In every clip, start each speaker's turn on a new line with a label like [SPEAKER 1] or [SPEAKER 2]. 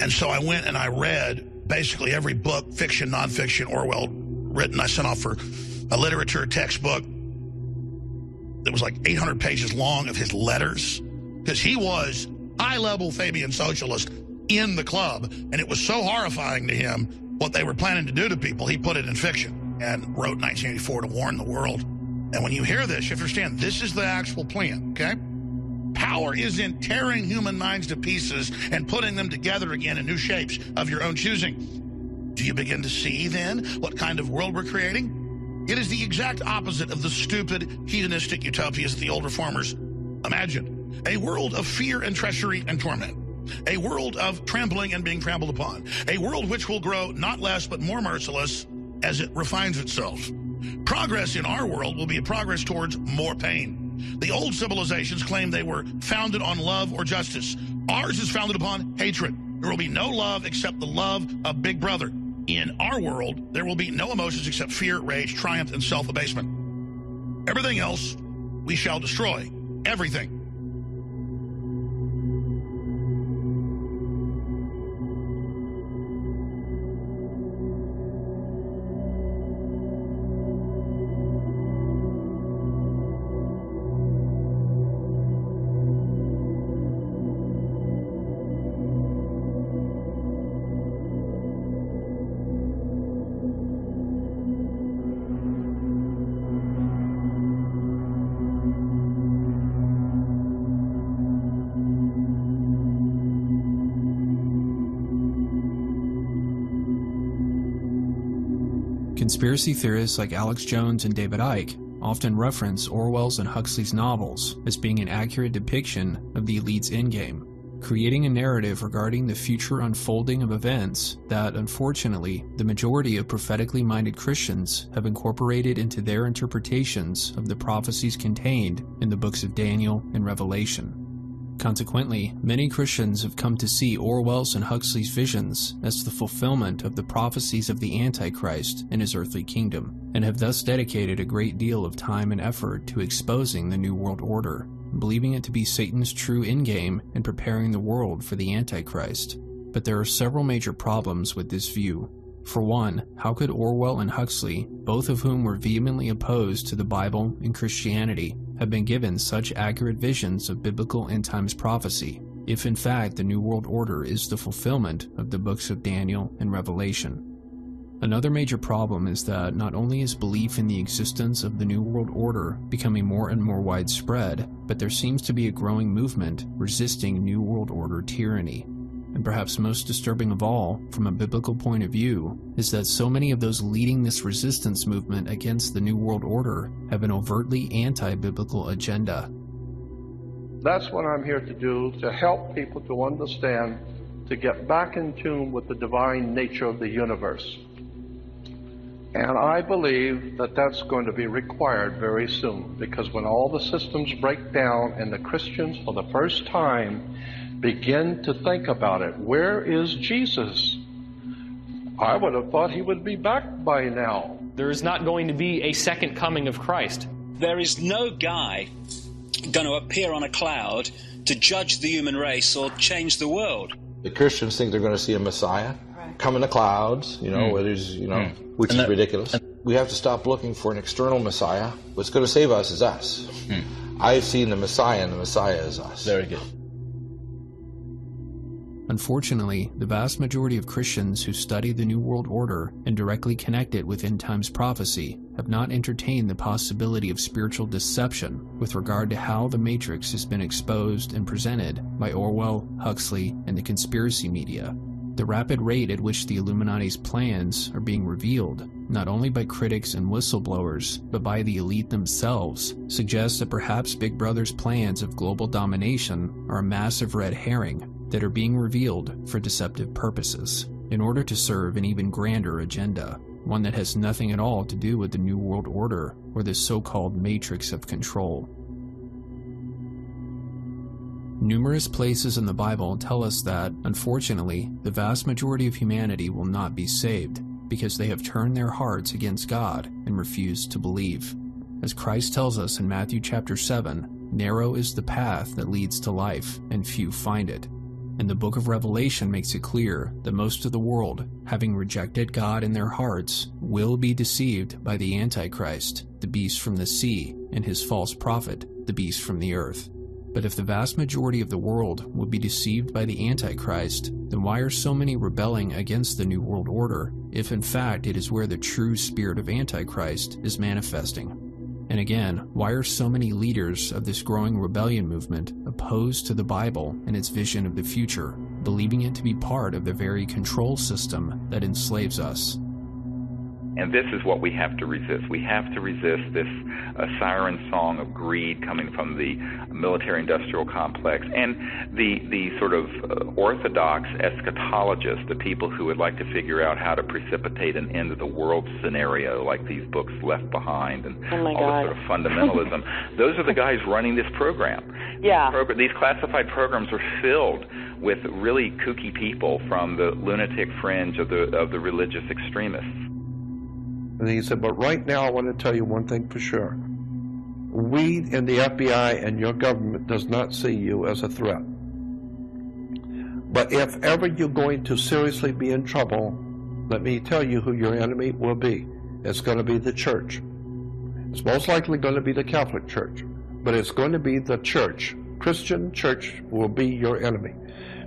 [SPEAKER 1] And so I went and I read basically every book, fiction, nonfiction, Orwell written. I sent off for a literature textbook that was like 800 pages long of his letters, because he was high-level Fabian socialist in the club, and it was so horrifying to him what they were planning to do to people, he put it in fiction and wrote 1984 to warn the world. And when you hear this, you understand this is the actual plan, okay? Power is in tearing human minds to pieces and putting them together again in new shapes of your own choosing. Do you begin to see, then, what kind of world we're creating? It is the exact opposite of the stupid, hedonistic utopias that the old reformers imagined. A world of fear and treachery and torment. A world of trampling and being trampled upon. A world which will grow not less but more merciless as it refines itself. Progress in our world will be a progress towards more pain. The old civilizations claimed they were founded on love or justice. Ours is founded upon hatred. There will be no love except the love of Big Brother. In our world, there will be no emotions except fear, rage, triumph, and self-abasement. Everything else we shall destroy. Everything.
[SPEAKER 2] Conspiracy theorists like Alex Jones and David Icke often reference Orwell's and Huxley's novels as being an accurate depiction of the elite's endgame, creating a narrative regarding the future unfolding of events that, unfortunately, the majority of prophetically minded Christians have incorporated into their interpretations of the prophecies contained in the books of Daniel and Revelation. Consequently, many Christians have come to see Orwell's and Huxley's visions as the fulfillment of the prophecies of the Antichrist in his earthly kingdom, and have thus dedicated a great deal of time and effort to exposing the New World Order, believing it to be Satan's true endgame and preparing the world for the Antichrist. But there are several major problems with this view. For one, how could Orwell and Huxley, both of whom were vehemently opposed to the Bible and Christianity, have been given such accurate visions of biblical end times prophecy, if in fact the New World Order is the fulfillment of the books of Daniel and Revelation? Another major problem is that not only is belief in the existence of the New World Order becoming more and more widespread, but there seems to be a growing movement resisting New World Order tyranny. And perhaps most disturbing of all, from a biblical point of view, is that so many of those leading this resistance movement against the New World Order have an overtly anti-biblical agenda.
[SPEAKER 3] That's what I'm here to do, to help people to understand, to get back in tune with the divine nature of the universe. And I believe that that's going to be required very soon, because when all the systems break down and the Christians for the first time begin to think about it, where is Jesus? I would have thought he would be back by now.
[SPEAKER 4] There is not going to be a second coming of Christ.
[SPEAKER 5] There is no guy going to appear on a cloud to judge the human race or change the world.
[SPEAKER 6] The Christians think they're going to see a Messiah come in the clouds, where there's, which is ridiculous. We have to stop looking for an external Messiah. What's going to save us is us. I've seen the Messiah, and the Messiah is us.
[SPEAKER 7] Very good.
[SPEAKER 2] Unfortunately, the vast majority of Christians who study the New World Order and directly connect it with end times prophecy have not entertained the possibility of spiritual deception with regard to how the Matrix has been exposed and presented by Orwell, Huxley, and the conspiracy media. The rapid rate at which the Illuminati's plans are being revealed, not only by critics and whistleblowers, but by the elite themselves, suggests that perhaps Big Brother's plans of global domination are a massive red herring that are being revealed for deceptive purposes, in order to serve an even grander agenda, one that has nothing at all to do with the New World Order or the so-called matrix of control. Numerous places in the Bible tell us that, unfortunately, the vast majority of humanity will not be saved because they have turned their hearts against God and refused to believe. As Christ tells us in Matthew chapter 7, narrow is the path that leads to life, and few find it. and the book of Revelation makes it clear that most of the world, having rejected God in their hearts, will be deceived by the Antichrist, the beast from the sea, and his false prophet, the beast from the earth. But if the vast majority of the world will be deceived by the Antichrist, then why are so many rebelling against the New World Order, if in fact it is where the true spirit of Antichrist is manifesting? And again, why are so many leaders of this growing rebellion movement opposed to the Bible and its vision of the future, believing it to be part of the very control system that enslaves us?
[SPEAKER 7] And this is what we have to resist. We have to resist this siren song of greed coming from the military-industrial complex and the sort of orthodox eschatologists, the people who would like to figure out how to precipitate an end of the world scenario, like these books Left Behind and all this sort of fundamentalism. Those are the guys running this program.
[SPEAKER 8] Yeah.
[SPEAKER 7] These classified programs are filled with really kooky people from the lunatic fringe of the religious extremists.
[SPEAKER 3] And he said, but right now I want to tell you one thing for sure. We in the FBI and your government does not see you as a threat. But if ever you're going to seriously be in trouble, let me tell you who your enemy will be. It's going to be the church. It's most likely going to be the Catholic Church, but it's going to be the church. Christian church will be your enemy,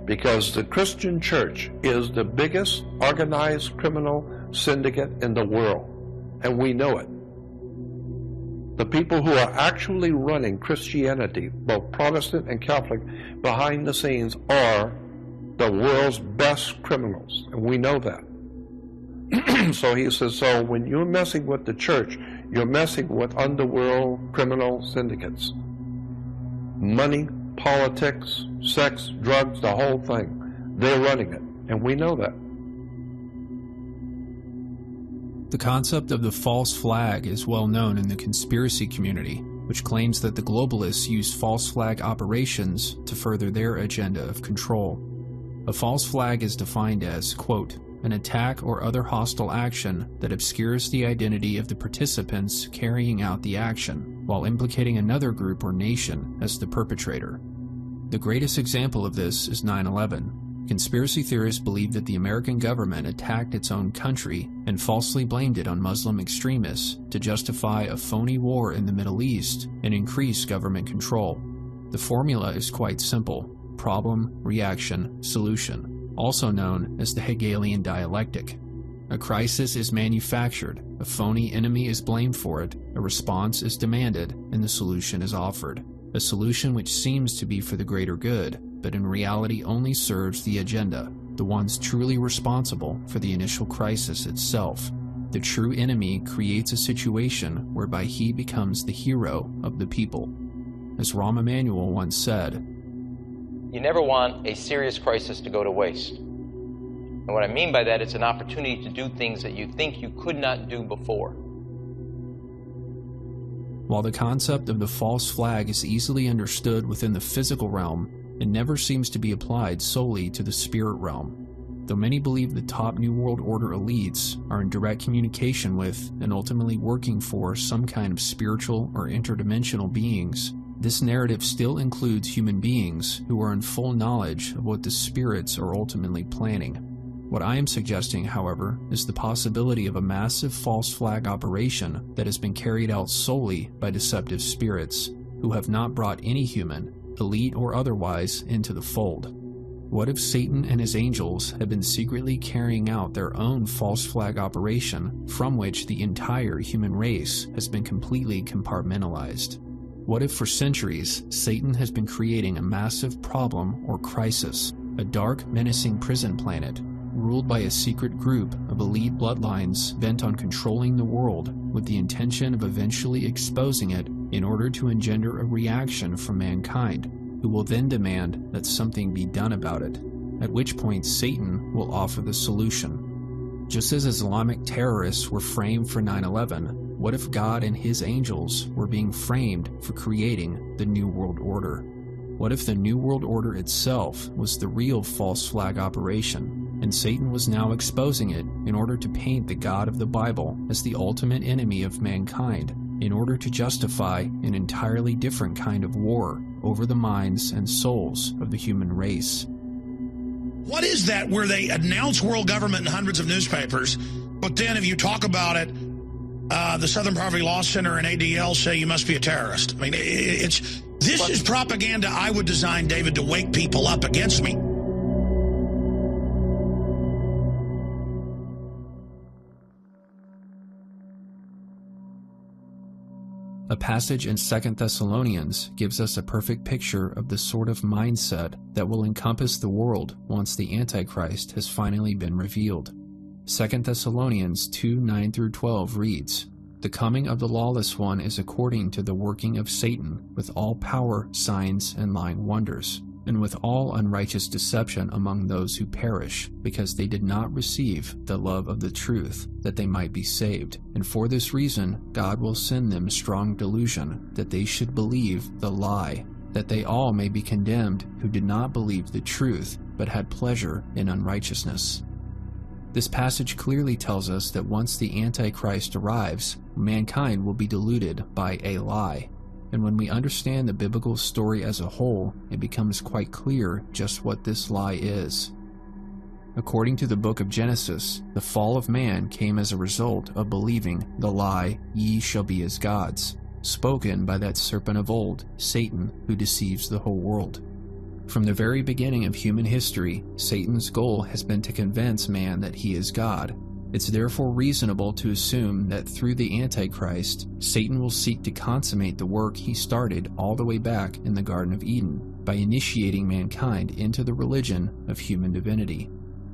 [SPEAKER 3] because the Christian church is the biggest organized criminal syndicate in the world. And we know it. The people who are actually running Christianity, both Protestant and Catholic, behind the scenes are the world's best criminals. And we know that. So he says, so when you're messing with the church, you're messing with underworld criminal syndicates. Money, politics, sex, drugs, the whole thing. They're running it. And we know that.
[SPEAKER 2] The concept of the false flag is well known in the conspiracy community, which claims that the globalists use false flag operations to further their agenda of control. A false flag is defined as, quote, an attack or other hostile action that obscures the identity of the participants carrying out the action, while implicating another group or nation as the perpetrator. The greatest example of this is 9/11. Conspiracy theorists believe that the American government attacked its own country and falsely blamed it on Muslim extremists to justify a phony war in the Middle East and increase government control. The formula is quite simple: problem, reaction, solution, also known as the Hegelian dialectic. A crisis is manufactured, a phony enemy is blamed for it, a response is demanded, and the solution is offered. A solution which seems to be for the greater good, but in reality only serves the agenda, the ones truly responsible for the initial crisis itself. The true enemy creates a situation whereby he becomes the hero of the people. As Rahm Emanuel once said,
[SPEAKER 9] you never want a serious crisis to go to waste. And what I mean by that, it's an opportunity to do things that you think you could not do before.
[SPEAKER 2] While the concept of the false flag is easily understood within the physical realm, it never seems to be applied solely to the spirit realm. Though many believe the top New World Order elites are in direct communication with and ultimately working for some kind of spiritual or interdimensional beings, this narrative still includes human beings who are in full knowledge of what the spirits are ultimately planning. What I am suggesting, however, is the possibility of a massive false flag operation that has been carried out solely by deceptive spirits who have not brought any human, elite or otherwise, into the fold. What if Satan and his angels have been secretly carrying out their own false flag operation from which the entire human race has been completely compartmentalized? What if for centuries Satan has been creating a massive problem or crisis, a dark, menacing prison planet, ruled by a secret group of elite bloodlines bent on controlling the world with the intention of eventually exposing it in order to engender a reaction from mankind, who will then demand that something be done about it, at which point Satan will offer the solution. Just as Islamic terrorists were framed for 9/11, what if God and his angels were being framed for creating the New World Order? What if the New World Order itself was the real false flag operation, and Satan was now exposing it in order to paint the God of the Bible as the ultimate enemy of mankind, in order to justify an entirely different kind of war over the minds and souls of the human race?
[SPEAKER 1] What is that where they announce world government in hundreds of newspapers, but then if you talk about it, the Southern Poverty Law Center and ADL say you must be a terrorist? I mean, this is propaganda I would design, David, to wake people up against me.
[SPEAKER 2] A passage in 2 Thessalonians gives us a perfect picture of the sort of mindset that will encompass the world once the Antichrist has finally been revealed. 2 Thessalonians 2:9-12 reads, "The coming of the lawless one is according to the working of Satan, with all power, signs, and lying wonders, and with all unrighteous deception among those who perish, because they did not receive the love of the truth, that they might be saved. And for this reason God will send them strong delusion, that they should believe the lie, that they all may be condemned who did not believe the truth, but had pleasure in unrighteousness." This passage clearly tells us that once the Antichrist arrives, mankind will be deluded by a lie. And when we understand the biblical story as a whole, it becomes quite clear just what this lie is. According to the book of Genesis, the fall of man came as a result of believing the lie, "Ye shall be as gods," spoken by that serpent of old, Satan, who deceives the whole world. From the very beginning of human history, Satan's goal has been to convince man that he is God. It's therefore reasonable to assume that through the Antichrist, Satan will seek to consummate the work he started all the way back in the Garden of Eden by initiating mankind into the religion of human divinity.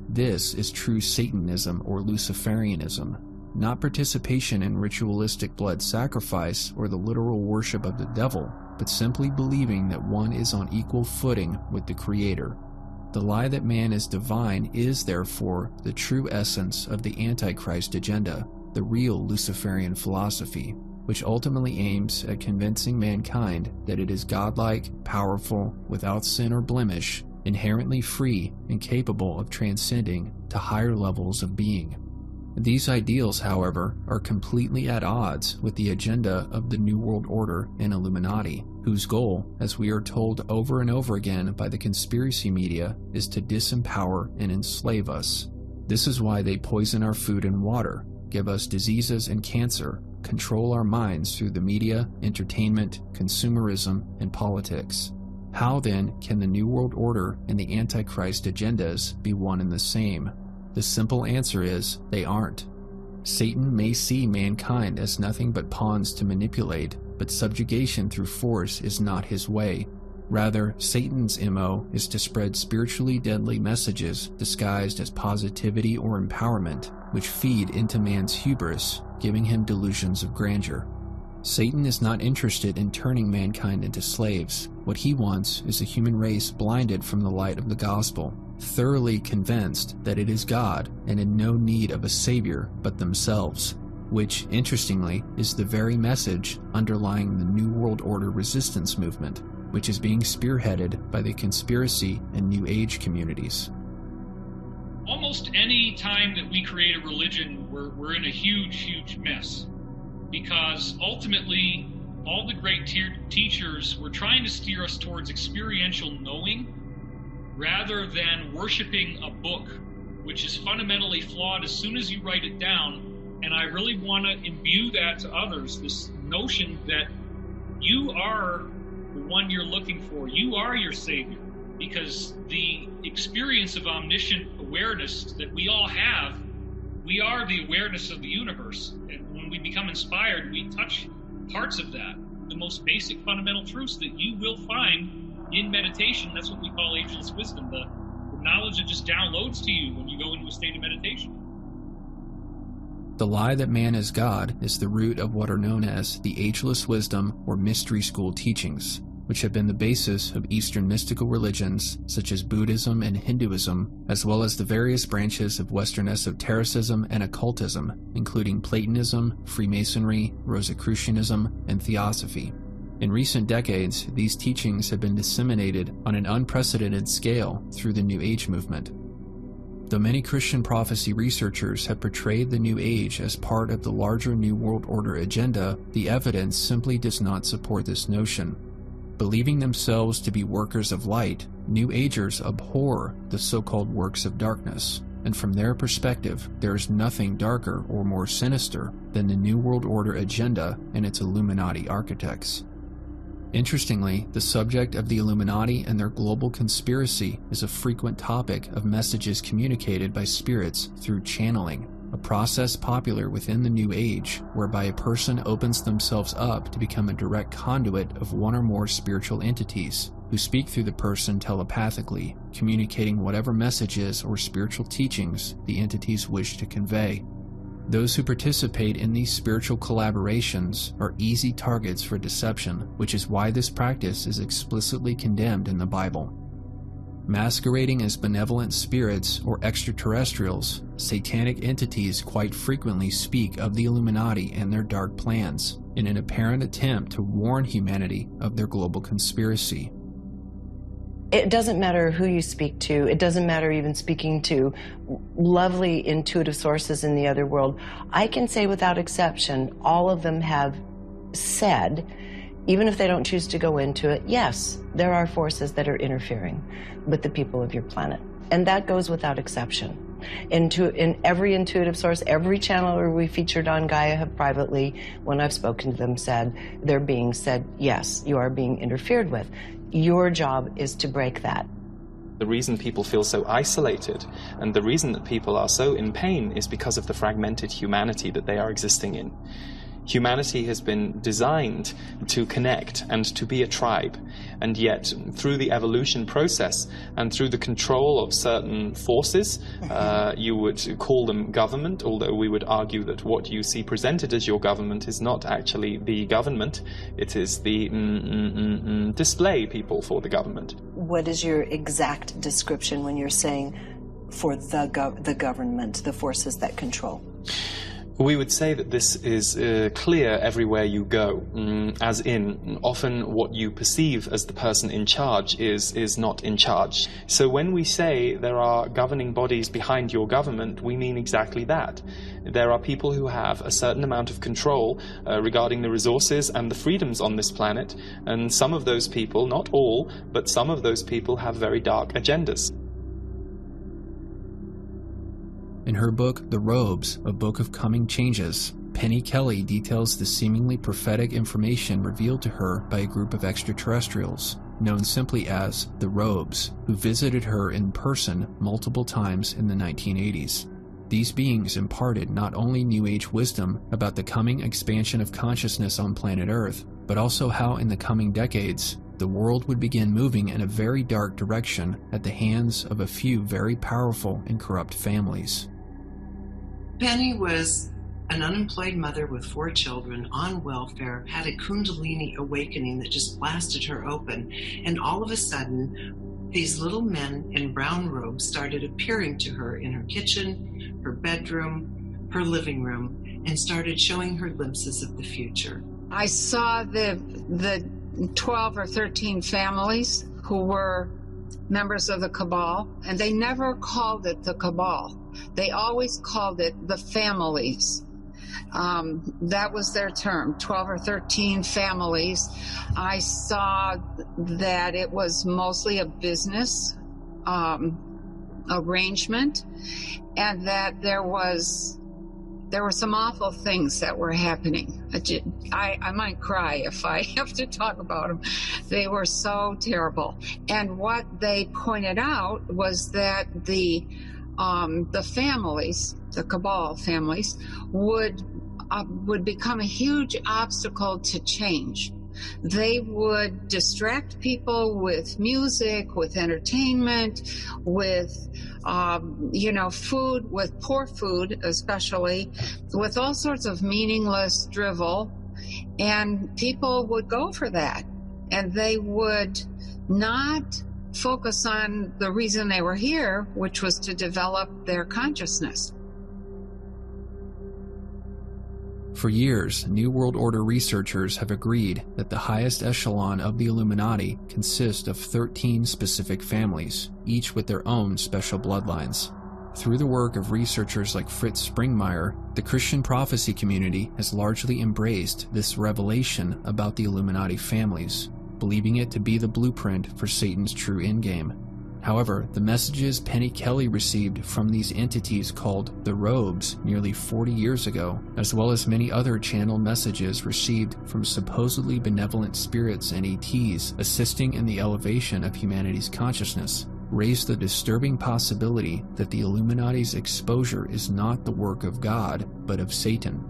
[SPEAKER 2] This is true Satanism or Luciferianism, not participation in ritualistic blood sacrifice or the literal worship of the devil, but simply believing that one is on equal footing with the Creator. The lie that man is divine is, therefore, the true essence of the Antichrist agenda, the real Luciferian philosophy, which ultimately aims at convincing mankind that it is godlike, powerful, without sin or blemish, inherently free, and capable of transcending to higher levels of being. These ideals, however, are completely at odds with the agenda of the New World Order and Illuminati, whose goal, as we are told over and over again by the conspiracy media, is to disempower and enslave us. This is why they poison our food and water, give us diseases and cancer, control our minds through the media, entertainment, consumerism, and politics. How then can the New World Order and the Antichrist agendas be one and the same? The simple answer is, they aren't. Satan may see mankind as nothing but pawns to manipulate, but subjugation through force is not his way. Rather, Satan's MO is to spread spiritually deadly messages disguised as positivity or empowerment, which feed into man's hubris, giving him delusions of grandeur. Satan is not interested in turning mankind into slaves. What he wants is a human race blinded from the light of the gospel, thoroughly convinced that it is God and in no need of a savior but themselves, which, interestingly, is the very message underlying the New World Order resistance movement, which is being spearheaded by the conspiracy and New Age communities.
[SPEAKER 8] Almost any time that we create a religion, we're in a huge mess. Because ultimately, all the great teachers were trying to steer us towards experiential knowing rather than worshiping a book, which is fundamentally flawed as soon as you write it down. And I really want to imbue that to others, this notion that you are the one you're looking for. You are your savior, because the experience of omniscient awareness that we all have, we are the awareness of the universe. And when we become inspired, we touch parts of that, the most basic fundamental truths that you will find in meditation. That's what we call ageless wisdom, the knowledge that just downloads to you when you go into a state of meditation.
[SPEAKER 2] The lie that man is God is the root of what are known as the ageless wisdom or mystery school teachings, which have been the basis of Eastern mystical religions such as Buddhism and Hinduism, as well as the various branches of Western esotericism and occultism, including Platonism, Freemasonry, Rosicrucianism, and Theosophy. In recent decades, these teachings have been disseminated on an unprecedented scale through the New Age movement. Though many Christian prophecy researchers have portrayed the New Age as part of the larger New World Order agenda, the evidence simply does not support this notion. Believing themselves to be workers of light, New Agers abhor the so-called works of darkness, and from their perspective, there is nothing darker or more sinister than the New World Order agenda and its Illuminati architects. Interestingly, the subject of the Illuminati and their global conspiracy is a frequent topic of messages communicated by spirits through channeling, a process popular within the New Age whereby a person opens themselves up to become a direct conduit of one or more spiritual entities who speak through the person telepathically, communicating whatever messages or spiritual teachings the entities wish to convey. Those who participate in these spiritual collaborations are easy targets for deception, which is why this practice is explicitly condemned in the Bible. Masquerading as benevolent spirits or extraterrestrials, satanic entities quite frequently speak of the Illuminati and their dark plans in an apparent attempt to warn humanity of their global conspiracy.
[SPEAKER 10] It doesn't matter who you speak to. It doesn't matter even speaking to lovely intuitive sources in the other world. I can say without exception, all of them have said, even if they don't choose to go into it, yes, there are forces that are interfering with the people of your planet. And that goes without exception. In every intuitive source, every channeler we featured on Gaia have privately, when I've spoken to them, said, they're being said, yes, you are being interfered with. Your job is to break that.
[SPEAKER 11] The reason people feel so isolated and the reason that people are so in pain is because of the fragmented humanity that they are existing in. Humanity has been designed to connect and to be a tribe, and yet through the evolution process and through the control of certain forces, you would call them government, although we would argue that what you see presented as your government is not actually the government, it is the display people for the government.
[SPEAKER 10] What is your exact description when you're saying for the government, the forces that control?
[SPEAKER 11] We would say that this is clear everywhere you go, as in often what you perceive as the person in charge is not in charge. So when we say there are governing bodies behind your government, we mean exactly that. There are people who have a certain amount of control regarding the resources and the freedoms on this planet, and some of those people, not all, but some of those people have very dark agendas.
[SPEAKER 2] In her book, The Robes, a book of coming changes, Penny Kelly details the seemingly prophetic information revealed to her by a group of extraterrestrials, known simply as the Robes, who visited her in person multiple times in the 1980s. These beings imparted not only New Age wisdom about the coming expansion of consciousness on planet Earth, but also how in the coming decades, the world would begin moving in a very dark direction at the hands of a few very powerful and corrupt families.
[SPEAKER 12] Penny was an unemployed mother with 4 children on welfare, had a Kundalini awakening that just blasted her open, and all of a sudden, these little men in brown robes started appearing to her in her kitchen, her bedroom, her living room, and started showing her glimpses of the future.
[SPEAKER 13] I saw the 12 or 13 families who were members of the cabal, and they never called it the cabal. They always called it the families. That was their term, 12 or 13 families. I saw that it was mostly a business arrangement, and that there were some awful things that were happening. I might cry if I have to talk about them. They were so terrible. And what they pointed out was that the families, the cabal families, would become a huge obstacle to change. They would distract people with music, with entertainment, with food, with poor food especially, with all sorts of meaningless drivel, and people would go for that, and they would not focus on the reason they were here, which was to develop their consciousness.
[SPEAKER 2] For years, New World Order researchers have agreed that the highest echelon of the Illuminati consists of 13 specific families, each with their own special bloodlines. Through the work of researchers like Fritz Springmeier, the Christian prophecy community has largely embraced this revelation about the Illuminati families. believing it to be the blueprint for Satan's true endgame. However, the messages Penny Kelly received from these entities called the Robes nearly 40 years ago, as well as many other channeled messages received from supposedly benevolent spirits and ETs assisting in the elevation of humanity's consciousness, raised the disturbing possibility that the Illuminati's exposure is not the work of God, but of Satan.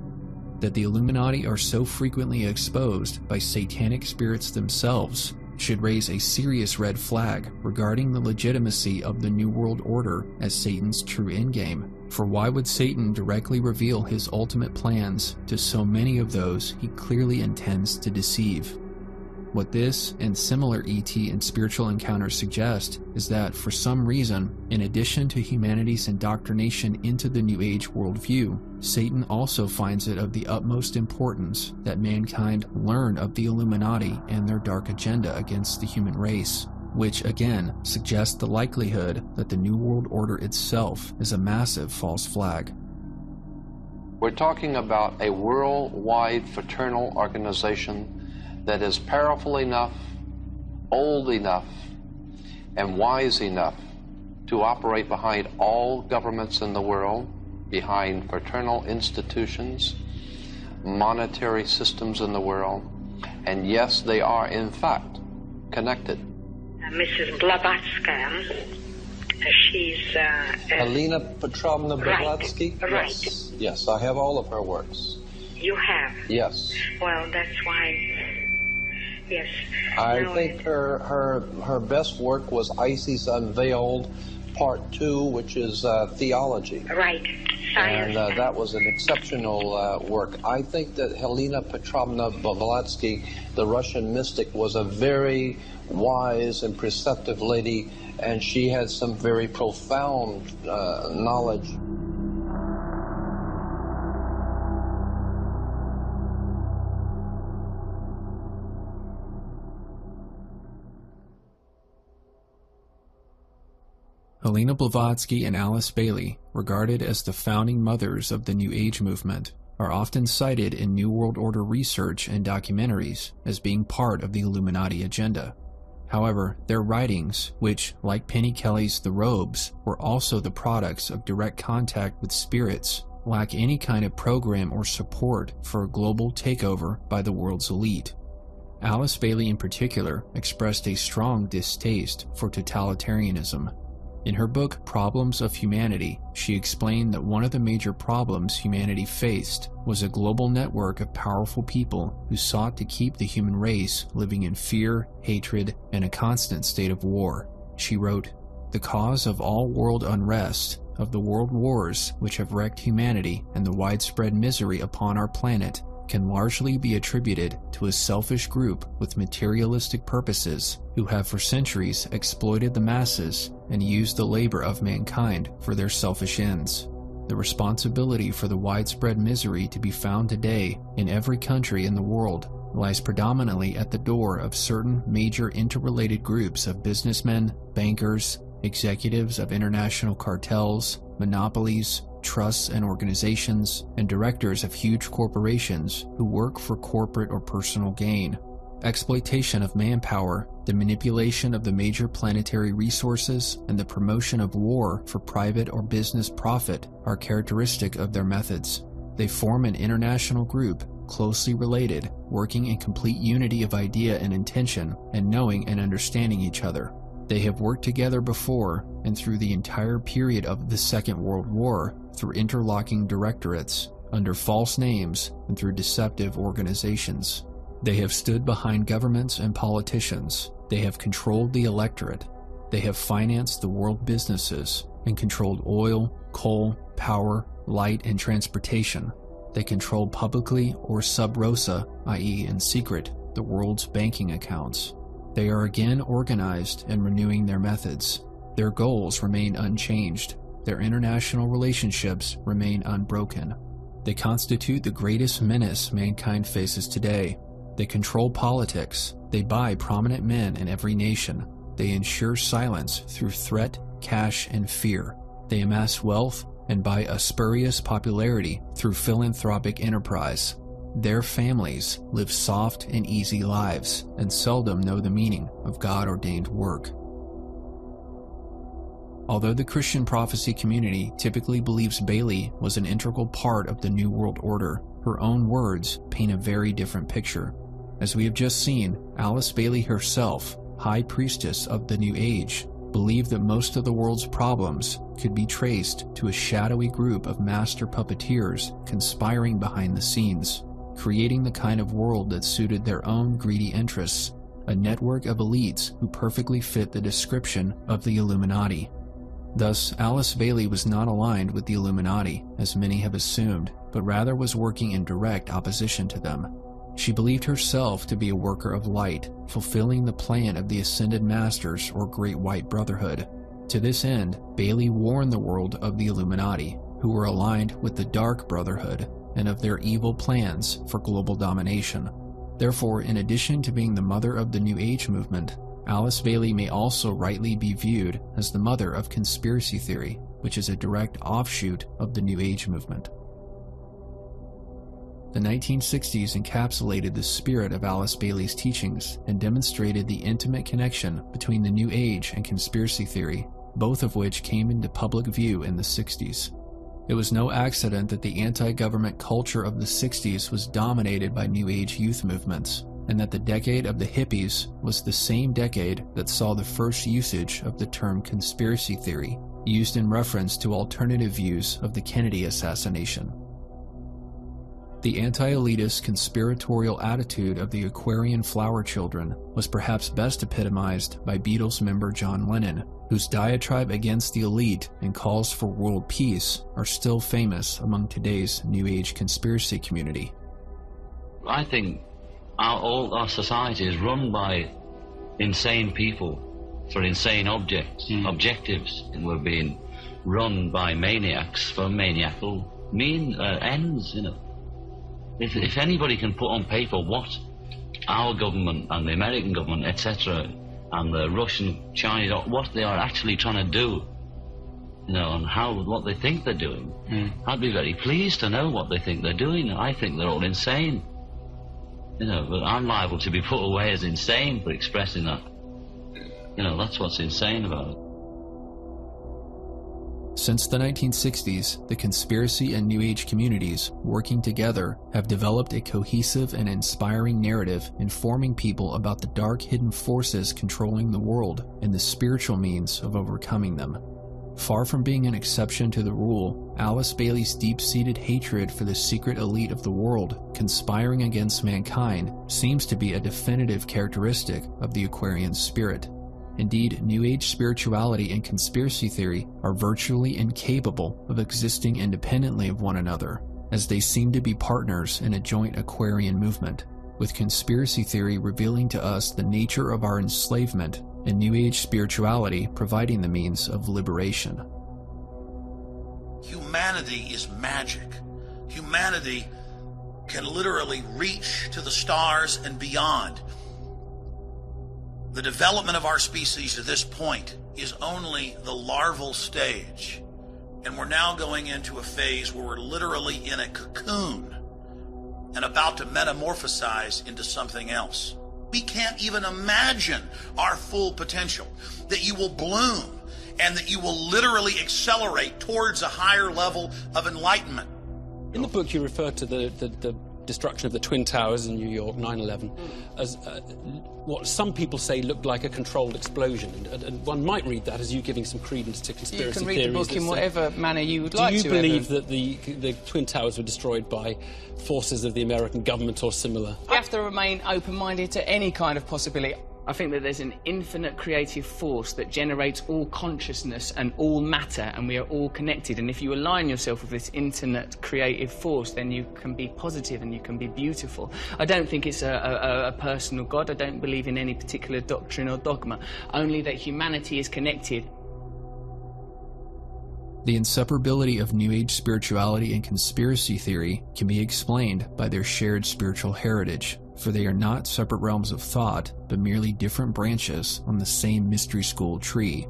[SPEAKER 2] That the Illuminati are so frequently exposed by satanic spirits themselves should raise a serious red flag regarding the legitimacy of the New World Order as Satan's true endgame. For why would Satan directly reveal his ultimate plans to so many of those he clearly intends to deceive? What this and similar ET and spiritual encounters suggest is that, for some reason, in addition to humanity's indoctrination into the New Age worldview, Satan also finds it of the utmost importance that mankind learn of the Illuminati and their dark agenda against the human race, which again suggests the likelihood that the New World Order itself is a massive false flag.
[SPEAKER 3] We're talking about a worldwide fraternal organization that is powerful enough, old enough, and wise enough to operate behind all governments in the world, behind fraternal institutions, monetary systems in the world, and yes, they are in fact connected.
[SPEAKER 14] Mrs. Blavatsky, she's...
[SPEAKER 3] Helena Petrovna Blavatsky?
[SPEAKER 14] Right.
[SPEAKER 3] Yes, I have all of her works.
[SPEAKER 14] You have?
[SPEAKER 3] Yes.
[SPEAKER 14] Well, that's why... Yes.
[SPEAKER 3] I think her best work was Isis Unveiled, Part 2, which is theology.
[SPEAKER 14] Right. Science.
[SPEAKER 3] And that was an exceptional work. I think that Helena Petrovna Blavatsky, the Russian mystic, was a very wise and perceptive lady, and she had some very profound knowledge.
[SPEAKER 2] Helena Blavatsky and Alice Bailey, regarded as the founding mothers of the New Age movement, are often cited in New World Order research and documentaries as being part of the Illuminati agenda. However, their writings, which, like Penny Kelly's The Robes, were also the products of direct contact with spirits, lack any kind of program or support for a global takeover by the world's elite. Alice Bailey in particular expressed a strong distaste for totalitarianism. In her book, Problems of Humanity, she explained that one of the major problems humanity faced was a global network of powerful people who sought to keep the human race living in fear, hatred, and a constant state of war. She wrote, "The cause of all world unrest, of the world wars which have wrecked humanity and the widespread misery upon our planet, can largely be attributed to a selfish group with materialistic purposes who have for centuries exploited the masses and used the labor of mankind for their selfish ends. The responsibility for the widespread misery to be found today in every country in the world lies predominantly at the door of certain major interrelated groups of businessmen, bankers, executives of international cartels, monopolies, trusts and organizations, and directors of huge corporations who work for corporate or personal gain. Exploitation of manpower, the manipulation of the major planetary resources, and the promotion of war for private or business profit are characteristic of their methods. They form an international group, closely related, working in complete unity of idea and intention, and knowing and understanding each other. They have worked together before and through the entire period of the Second World War through interlocking directorates, under false names, and through deceptive organizations. They have stood behind governments and politicians. They have controlled the electorate. They have financed the world businesses and controlled oil, coal, power, light, and transportation. They control publicly or sub rosa, i.e. in secret, the world's banking accounts. They are again organized and renewing their methods. Their goals remain unchanged. Their international relationships remain unbroken. They constitute the greatest menace mankind faces today. They control politics. They buy prominent men in every nation. They ensure silence through threat, cash, and fear. They amass wealth and buy a spurious popularity through philanthropic enterprise. Their families live soft and easy lives and seldom know the meaning of God-ordained work. Although the Christian prophecy community typically believes Bailey was an integral part of the New World Order, her own words paint a very different picture. As we have just seen, Alice Bailey herself, High Priestess of the New Age, believed that most of the world's problems could be traced to a shadowy group of master puppeteers conspiring behind the scenes, creating the kind of world that suited their own greedy interests, a network of elites who perfectly fit the description of the Illuminati. Thus, Alice Bailey was not aligned with the Illuminati, as many have assumed, but rather was working in direct opposition to them. She believed herself to be a worker of light, fulfilling the plan of the Ascended Masters or Great White Brotherhood. To this end, Bailey warned the world of the Illuminati, who were aligned with the Dark Brotherhood, and of their evil plans for global domination. Therefore, in addition to being the mother of the New Age movement, Alice Bailey may also rightly be viewed as the mother of conspiracy theory, which is a direct offshoot of the New Age movement. The 1960s encapsulated the spirit of Alice Bailey's teachings and demonstrated the intimate connection between the New Age and conspiracy theory, both of which came into public view in the 60s. It was no accident that the anti-government culture of the 60s was dominated by New Age youth movements, and that the decade of the hippies was the same decade that saw the first usage of the term conspiracy theory, used in reference to alternative views of the Kennedy assassination. The anti-elitist conspiratorial attitude of the Aquarian flower children was perhaps best epitomized by Beatles member John Lennon, whose diatribe against the elite and calls for world peace are still famous among today's New Age conspiracy community.
[SPEAKER 15] I think all our society is run by insane people for insane objectives, and we're being run by maniacs for maniacal ends, you know. If anybody can put on paper what our government and the American government, etc., and the Russian, Chinese, what they are actually trying to do, you know, and what they think they're doing, I'd be very pleased to know what they think they're doing. I think they're all insane, you know, but I'm liable to be put away as insane for expressing that. You know, that's what's insane about it.
[SPEAKER 2] Since the 1960s, the conspiracy and New Age communities, working together, have developed a cohesive and inspiring narrative informing people about the dark hidden forces controlling the world and the spiritual means of overcoming them. Far from being an exception to the rule, Alice Bailey's deep-seated hatred for the secret elite of the world, conspiring against mankind, seems to be a definitive characteristic of the Aquarian spirit. Indeed, New Age spirituality and conspiracy theory are virtually incapable of existing independently of one another, as they seem to be partners in a joint Aquarian movement, with conspiracy theory revealing to us the nature of our enslavement and New Age spirituality providing the means of liberation.
[SPEAKER 1] Humanity is magic. Humanity can literally reach to the stars and beyond. The development of our species to this point is only the larval stage, and we're now going into a phase where we're literally in a cocoon and about to metamorphosize into something else. We can't even imagine our full potential, that you will bloom and that you will literally accelerate towards a higher level of enlightenment.
[SPEAKER 16] In the book, you refer to the destruction of the Twin Towers in New York, 9/11, as what some people say looked like a controlled explosion. And one might read that as you giving some credence to conspiracy theories.
[SPEAKER 17] You can read the book in whatever manner you would like to.
[SPEAKER 16] Do you believe that the Twin Towers were destroyed by forces of the American government or similar?
[SPEAKER 17] We have to remain open-minded to any kind of possibility. I think that there's an infinite creative force that generates all consciousness and all matter, and we are all connected. And if you align yourself with this infinite creative force, then you can be positive and you can be beautiful. I don't think it's a personal God. I don't believe in any particular doctrine or dogma, only that humanity is connected.
[SPEAKER 2] The inseparability of New Age spirituality and conspiracy theory can be explained by their shared spiritual heritage, for they are not separate realms of thought, but merely different branches on the same mystery school tree.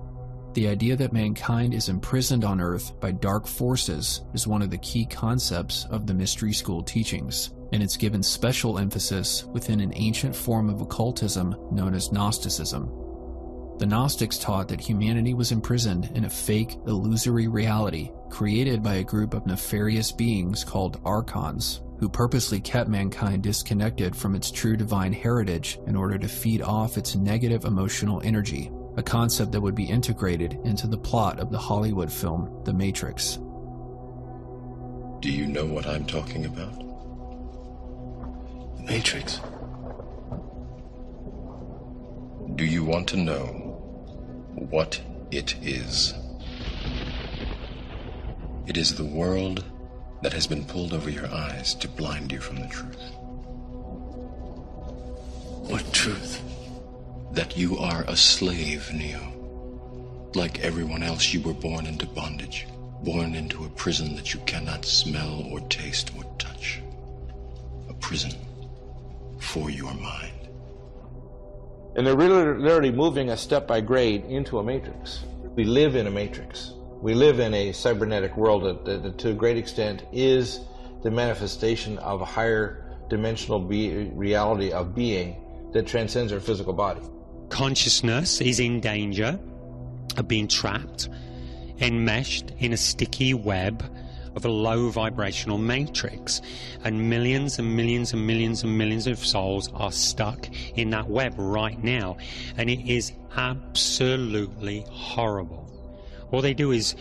[SPEAKER 2] The idea that mankind is imprisoned on Earth by dark forces is one of the key concepts of the mystery school teachings. and it's given special emphasis within an ancient form of occultism known as Gnosticism. The Gnostics taught that humanity was imprisoned in a fake, illusory reality created by a group of nefarious beings called archons, who purposely kept mankind disconnected from its true divine heritage in order to feed off its negative emotional energy, a concept that would be integrated into the plot of the Hollywood film The Matrix.
[SPEAKER 18] Do you know what I'm talking about? The Matrix. Do you want to know what it is? It is the world that has been pulled over your eyes to blind you from the truth. What truth? That you are a slave, Neo. Like everyone else, you were born into bondage, born into a prison that you cannot smell or taste or touch. A prison for your mind.
[SPEAKER 6] And they're literally moving us step by grade into a matrix. We live in a matrix. We live in a cybernetic world that to a great extent is the manifestation of a higher dimensional reality of being that transcends our physical body.
[SPEAKER 19] Consciousness is in danger of being trapped, enmeshed in a sticky web of a low vibrational matrix, and millions and millions and millions and millions of souls are stuck in that web right now, and it is absolutely horrible. All they do is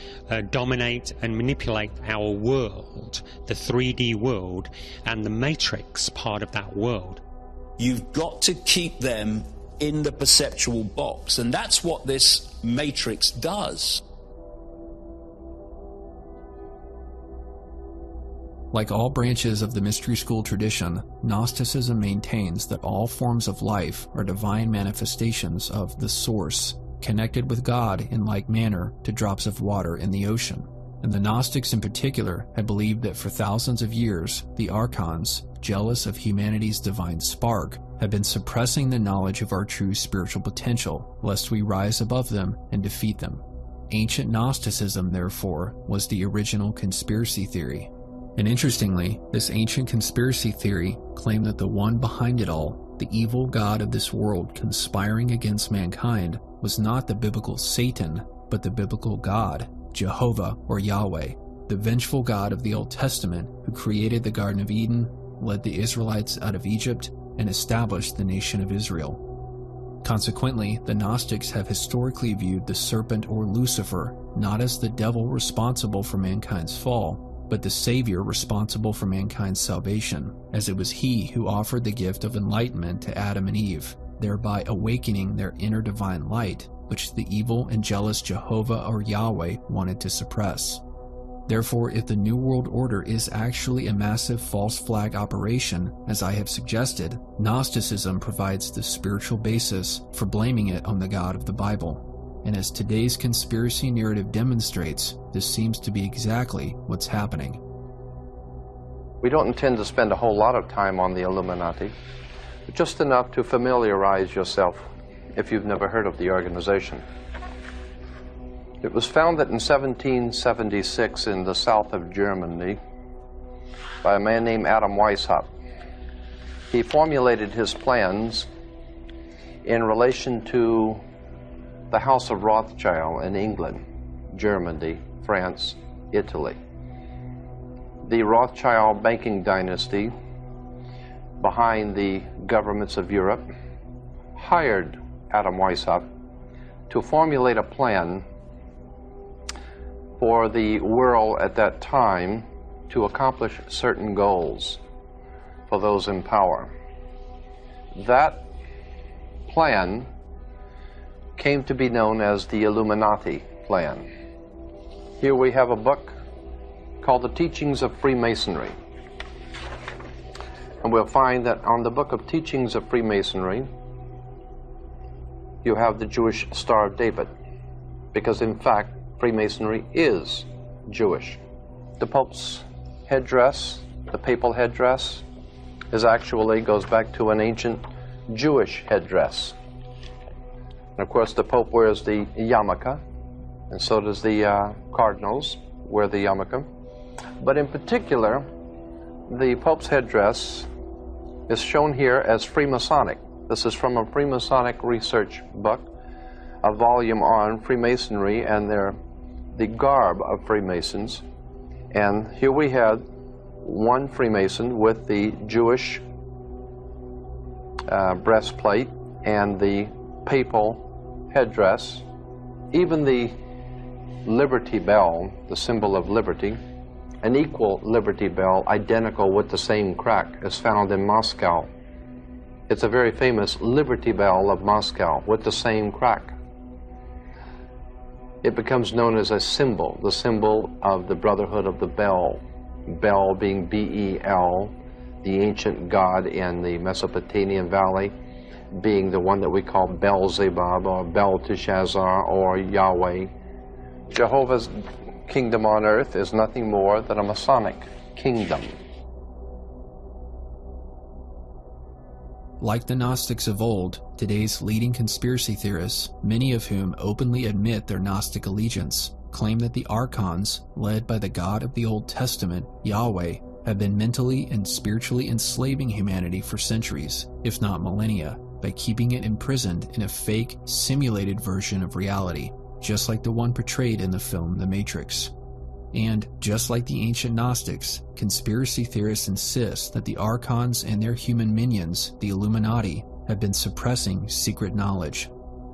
[SPEAKER 19] dominate and manipulate our world, the 3D world, and the matrix part of that world.
[SPEAKER 20] You've got to keep them in the perceptual box, and that's what this matrix does.
[SPEAKER 2] Like all branches of the mystery school tradition, Gnosticism maintains that all forms of life are divine manifestations of the Source, connected with God in like manner to drops of water in the ocean. And the Gnostics in particular had believed that for thousands of years, the archons, jealous of humanity's divine spark, had been suppressing the knowledge of our true spiritual potential, lest we rise above them and defeat them. Ancient Gnosticism, therefore, was the original conspiracy theory. And interestingly, this ancient conspiracy theory claimed that the one behind it all, the evil god of this world conspiring against mankind, was not the biblical Satan, but the biblical God, Jehovah or Yahweh, the vengeful God of the Old Testament who created the Garden of Eden, led the Israelites out of Egypt, and established the nation of Israel. Consequently, the Gnostics have historically viewed the serpent or Lucifer not as the devil responsible for mankind's fall, but the Savior responsible for mankind's salvation, as it was he who offered the gift of enlightenment to Adam and Eve, thereby awakening their inner divine light, which the evil and jealous Jehovah or Yahweh wanted to suppress. Therefore, if the New World Order is actually a massive false flag operation, as I have suggested, Gnosticism provides the spiritual basis for blaming it on the God of the Bible. And as today's conspiracy narrative demonstrates, this seems to be exactly what's happening.
[SPEAKER 3] We don't intend to spend a whole lot of time on the Illuminati, but just enough to familiarize yourself if you've never heard of the organization. It was founded in 1776 in the south of Germany by a man named Adam Weishaupt. He formulated his plans in relation to the House of Rothschild in England, Germany, France, Italy. The Rothschild banking dynasty behind the governments of Europe hired Adam Weishaupt to formulate a plan for the world at that time to accomplish certain goals for those in power. That plan came to be known as the Illuminati plan. Here we have a book called The Teachings of Freemasonry. And we'll find that on the book of Teachings of Freemasonry, you have the Jewish Star of David, because in fact, Freemasonry is Jewish. The Pope's headdress, the papal headdress, goes back to an ancient Jewish headdress. And of course, the Pope wears the yarmulke, and so does the cardinals wear the yarmulke. But in particular, the Pope's headdress is shown here as Freemasonic. This is from a Freemasonic research book, a volume on Freemasonry and the garb of Freemasons. And here we had one Freemason with the Jewish breastplate and the papal headdress. Even the Liberty Bell, the symbol of liberty, an equal Liberty Bell, identical with the same crack, is found in Moscow. It's a very famous Liberty Bell of Moscow with the same crack. It becomes known as a symbol, the symbol of the Brotherhood of the Bell. Bel being B-E-L, the ancient god in the Mesopotamian Valley, being the one that we call Beelzebub or Belteshazzar or Yahweh. Jehovah's kingdom on earth is nothing more than a Masonic kingdom.
[SPEAKER 2] Like the Gnostics of old, today's leading conspiracy theorists, many of whom openly admit their Gnostic allegiance, claim that the archons, led by the God of the Old Testament, Yahweh, have been mentally and spiritually enslaving humanity for centuries, if not millennia, by keeping it imprisoned in a fake, simulated version of reality, just like the one portrayed in the film The Matrix. And, just like the ancient Gnostics, conspiracy theorists insist that the archons and their human minions, the Illuminati, have been suppressing secret knowledge.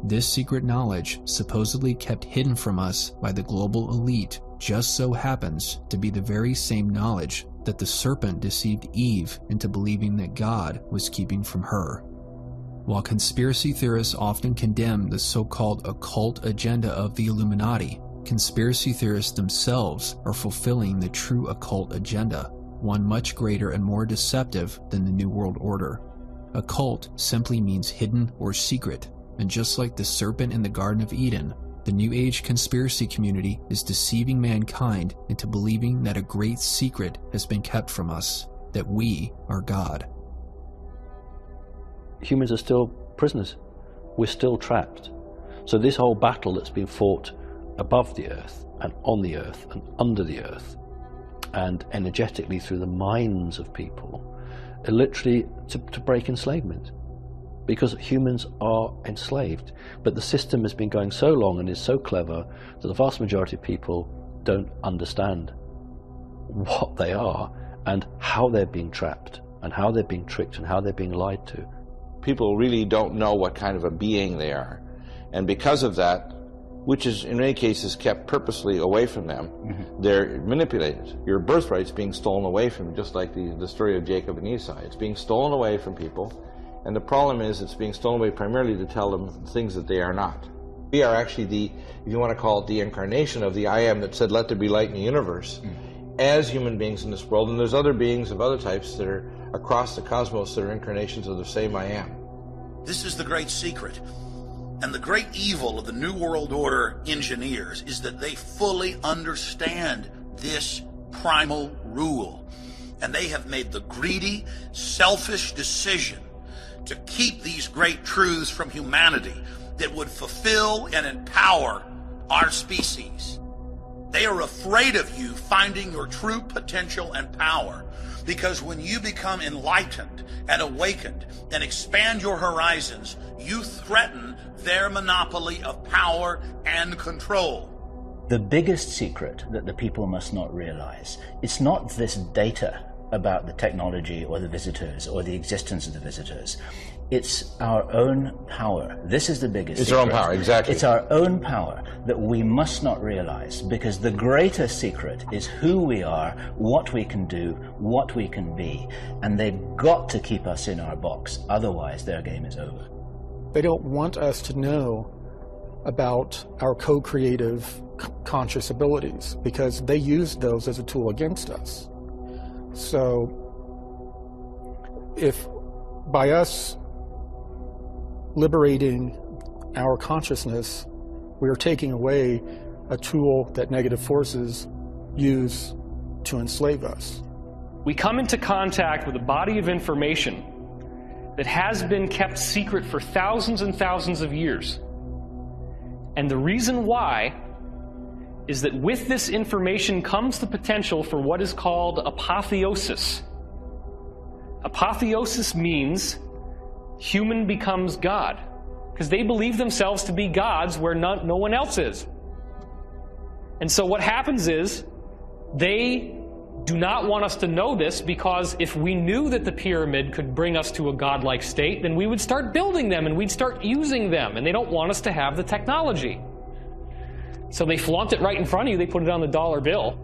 [SPEAKER 2] This secret knowledge, supposedly kept hidden from us by the global elite, just so happens to be the very same knowledge that the serpent deceived Eve into believing that God was keeping from her. While conspiracy theorists often condemn the so-called occult agenda of the Illuminati, conspiracy theorists themselves are fulfilling the true occult agenda, one much greater and more deceptive than the New World Order. Occult simply means hidden or secret, and just like the serpent in the Garden of Eden, the New Age conspiracy community is deceiving mankind into believing that a great secret has been kept from us, that we are God.
[SPEAKER 21] Humans are still prisoners. We're still trapped. So this whole battle that's been fought above the earth and on the earth and under the earth and energetically through the minds of people are literally to break enslavement, because humans are enslaved. But the system has been going so long and is so clever that the vast majority of people don't understand what they are and how they're being trapped and how they're being tricked and how they're being lied to.
[SPEAKER 6] People really don't know what kind of a being they are. And because of that, which is in many cases kept purposely away from them, they're manipulated. Your birthright's being stolen away from you, just like the story of Jacob and Esau. It's being stolen away from people. And the problem is it's being stolen away primarily to tell them things that they are not. We are actually if you want to call it the incarnation of the I Am that said, let there be light in the universe, as human beings in this world. And there's other beings of other types that are across the cosmos that are incarnations of the same I Am.
[SPEAKER 1] This is the great secret. And the great evil of the New World Order engineers is that they fully understand this primal rule. And they have made the greedy, selfish decision to keep these great truths from humanity that would fulfill and empower our species. They are afraid of you finding your true potential and power, because when you become enlightened and awakened and expand your horizons, you threaten their monopoly of power and control.
[SPEAKER 22] The biggest secret that the people must not realize, it's not this data about the technology or the visitors or the existence of the visitors. It's our own power. This is the biggest secret.
[SPEAKER 6] It's our own power, exactly.
[SPEAKER 22] It's our own power that we must not realize, because the greater secret is who we are, what we can do, what we can be, and they've got to keep us in our box, otherwise their game is over.
[SPEAKER 23] They don't want us to know about our co-creative conscious abilities, because they use those as a tool against us. So if by us liberating our consciousness, we are taking away a tool that negative forces use to enslave us.
[SPEAKER 4] We come into contact with a body of information that has been kept secret for thousands and thousands of years. And the reason why is that with this information comes the potential for what is called apotheosis. Apotheosis means human becomes God, because they believe themselves to be gods where no one else is. And so what happens is they do not want us to know this, because if we knew that the pyramid could bring us to a godlike state, then we would start building them and we'd start using them, and they don't want us to have the technology. So they flaunt it right in front of you. They put it on the dollar bill.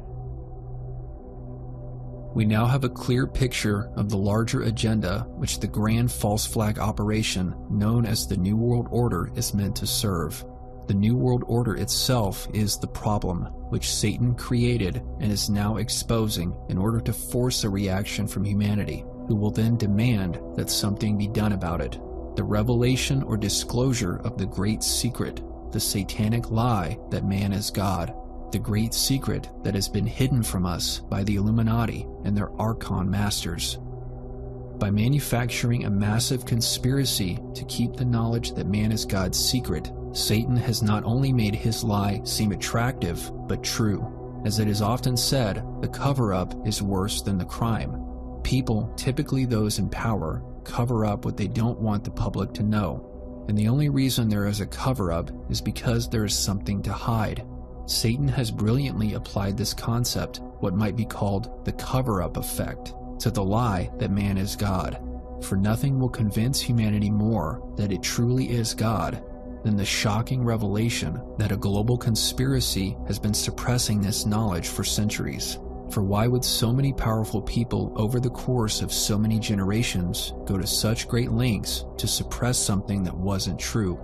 [SPEAKER 2] We now have a clear picture of the larger agenda which the grand false flag operation known as the New World Order is meant to serve. The New World Order itself is the problem which Satan created and is now exposing in order to force a reaction from humanity, who will then demand that something be done about it. The revelation or disclosure of the great secret, the satanic lie that man is God, the great secret that has been hidden from us by the Illuminati and their Archon masters. By manufacturing a massive conspiracy to keep the knowledge that man is God's secret, Satan has not only made his lie seem attractive, but true. As it is often said, the cover-up is worse than the crime. People, typically those in power, cover up what they don't want the public to know. And the only reason there is a cover-up is because there is something to hide. Satan has brilliantly applied this concept, what might be called the cover-up effect, to the lie that man is God. For nothing will convince humanity more that it truly is God than the shocking revelation that a global conspiracy has been suppressing this knowledge for centuries. For why would so many powerful people over the course of so many generations go to such great lengths to suppress something that wasn't true?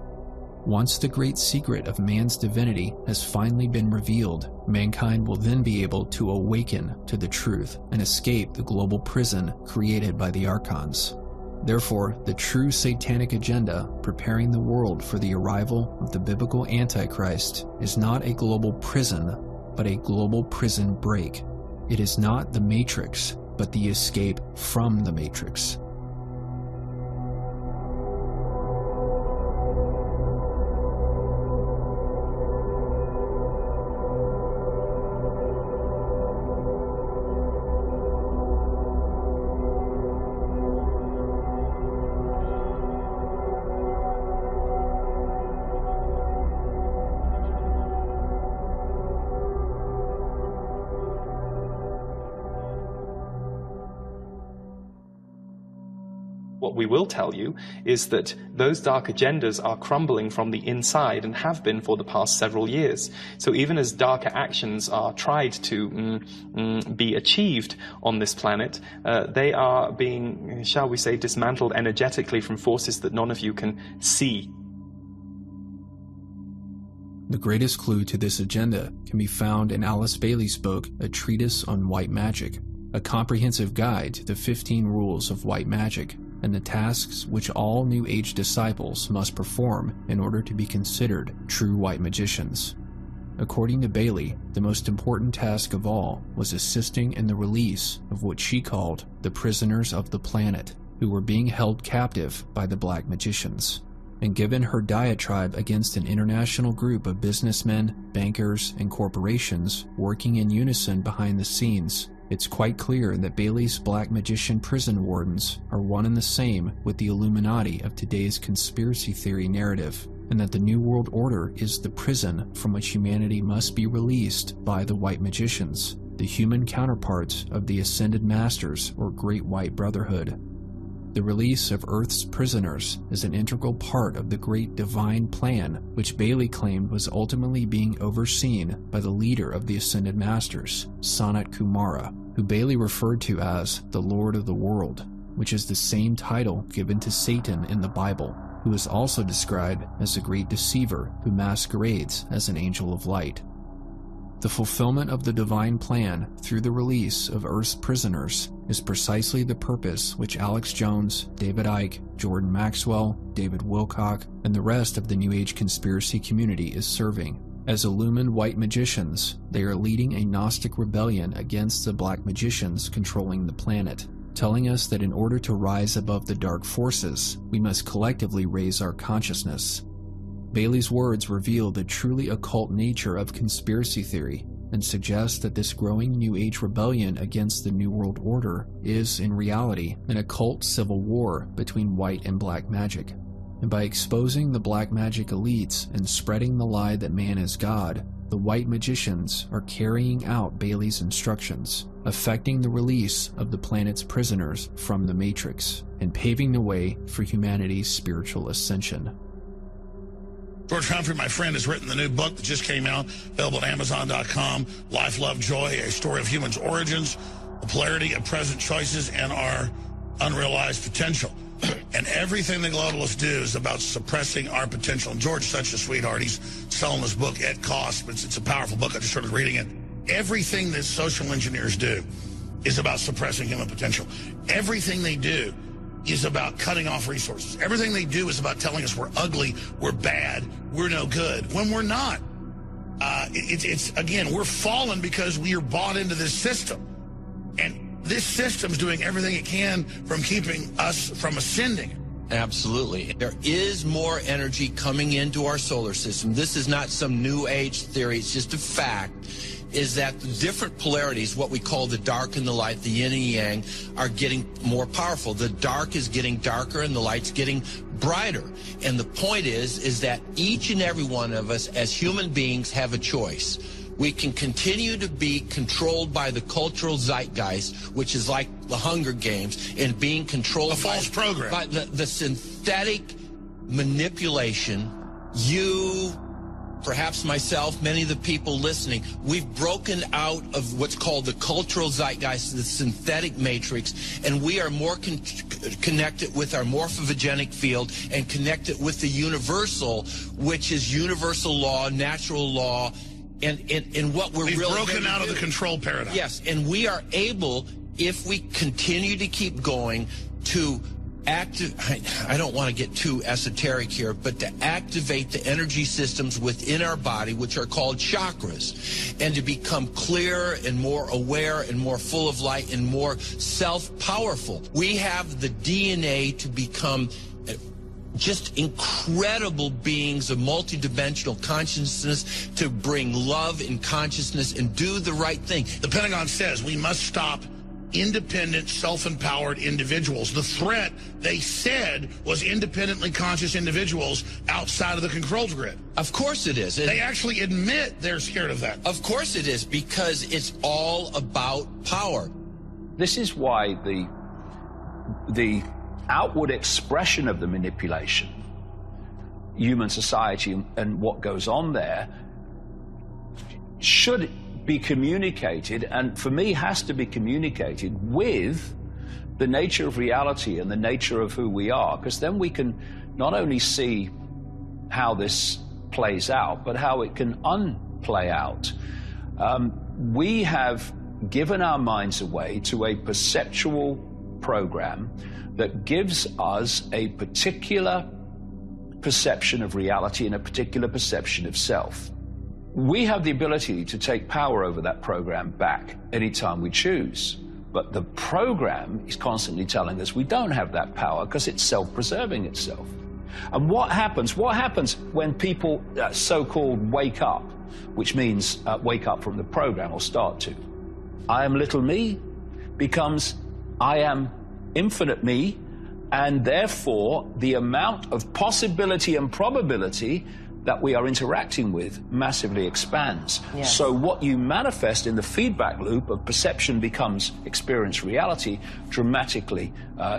[SPEAKER 2] Once the great secret of man's divinity has finally been revealed, mankind will then be able to awaken to the truth and escape the global prison created by the Archons. Therefore, the true satanic agenda preparing the world for the arrival of the biblical Antichrist is not a global prison, but a global prison break. It is not the Matrix, but the escape from the Matrix.
[SPEAKER 11] What we will tell you is that those dark agendas are crumbling from the inside and have been for the past several years. So even as darker actions are tried to be achieved on this planet, they are being, shall we say, dismantled energetically from forces that none of you can see.
[SPEAKER 2] The greatest clue to this agenda can be found in Alice Bailey's book, A Treatise on White Magic, a comprehensive guide to the 15 rules of white magic and the tasks which all New Age disciples must perform in order to be considered true white magicians. According to Bailey, the most important task of all was assisting in the release of what she called the prisoners of the planet, who were being held captive by the black magicians. And given her diatribe against an international group of businessmen, bankers, and corporations working in unison behind the scenes, it's quite clear that Bailey's black magician prison wardens are one and the same with the Illuminati of today's conspiracy theory narrative, and that the New World Order is the prison from which humanity must be released by the white magicians, the human counterparts of the Ascended Masters or Great White Brotherhood. The release of Earth's prisoners is an integral part of the great divine plan which Bailey claimed was ultimately being overseen by the leader of the Ascended Masters, Sanat Kumara, who Bailey referred to as the Lord of the World, which is the same title given to Satan in the Bible, who is also described as a great deceiver who masquerades as an angel of light. The fulfillment of the divine plan through the release of Earth's prisoners is precisely the purpose which Alex Jones, David Icke, Jordan Maxwell, David Wilcock, and the rest of the New Age conspiracy community is serving. As illumined white magicians, they are leading a Gnostic rebellion against the black magicians controlling the planet, telling us that in order to rise above the dark forces, we must collectively raise our consciousness. Bailey's words reveal the truly occult nature of conspiracy theory, and suggests that this growing New Age rebellion against the New World Order is, in reality, an occult civil war between white and black magic. And by exposing the black magic elites and spreading the lie that man is God, the white magicians are carrying out Bailey's instructions, affecting the release of the planet's prisoners from the Matrix, and paving the way for humanity's spiritual ascension.
[SPEAKER 1] George Humphrey, my friend, has written the new book that just came out, available at Amazon.com, Life, Love, Joy, A Story of Humans' Origins, the Polarity of Present Choices, and Our Unrealized Potential. And everything the globalists do is about suppressing our potential. And George's such a sweetheart. He's selling this book at cost, but it's a powerful book. I just started reading it. Everything that social engineers do is about suppressing human potential. Everything they do is about cutting off resources. Everything they do is about telling us we're ugly, we're bad, we're no good, when we're not. Again, we're fallen because we are bought into this system. And this system's doing everything it can from keeping us from ascending.
[SPEAKER 5] Absolutely. There is more energy coming into our solar system. This is not some new age theory. It's just a fact, is that the different polarities, what we call the dark and the light, the yin and yang, are getting more powerful. The dark is getting darker and the light's getting brighter. And the point is that each and every one of us as human beings have a choice. We can continue to be controlled by the cultural zeitgeist, which is like the Hunger Games, and being controlled by the synthetic manipulation. You, perhaps myself, many of the people listening, we've broken out of what's called the cultural zeitgeist, the synthetic matrix, and we are more connected with our morphogenic field and connected with the universal, which is universal law, natural law, and what we've really
[SPEAKER 1] broken out of the control paradigm.
[SPEAKER 5] Yes, and we are able, if we continue to keep going, to I don't want to get too esoteric here, but to activate the energy systems within our body, which are called chakras, and to become clearer and more aware and more full of light and more self-powerful. We have the DNA to become just incredible beings of multidimensional consciousness, to bring love and consciousness and do the right thing.
[SPEAKER 1] The Pentagon says we must stop independent, self-empowered individuals. The threat, they said, was independently conscious individuals outside of the controls grid.
[SPEAKER 5] Of course it is.
[SPEAKER 1] They actually admit they're scared of that.
[SPEAKER 5] Of course it is, because it's all about power.
[SPEAKER 20] This is why the outward expression of the manipulation, human society and what goes on there, should be communicated, and for me has to be communicated with the nature of reality and the nature of who we are, because then we can not only see how this plays out, but how it can unplay out. We have given our minds away to a perceptual program that gives us a particular perception of reality and a particular perception of self. We have the ability to take power over that program back anytime we choose. But the program is constantly telling us we don't have that power because it's self-preserving itself. And what happens when people so-called wake up, which means wake up from the program or start to? I am little me becomes I am infinite me, and therefore the amount of possibility and probability that we are interacting with massively expands. Yes. So what you manifest in the feedback loop of perception becomes experience reality dramatically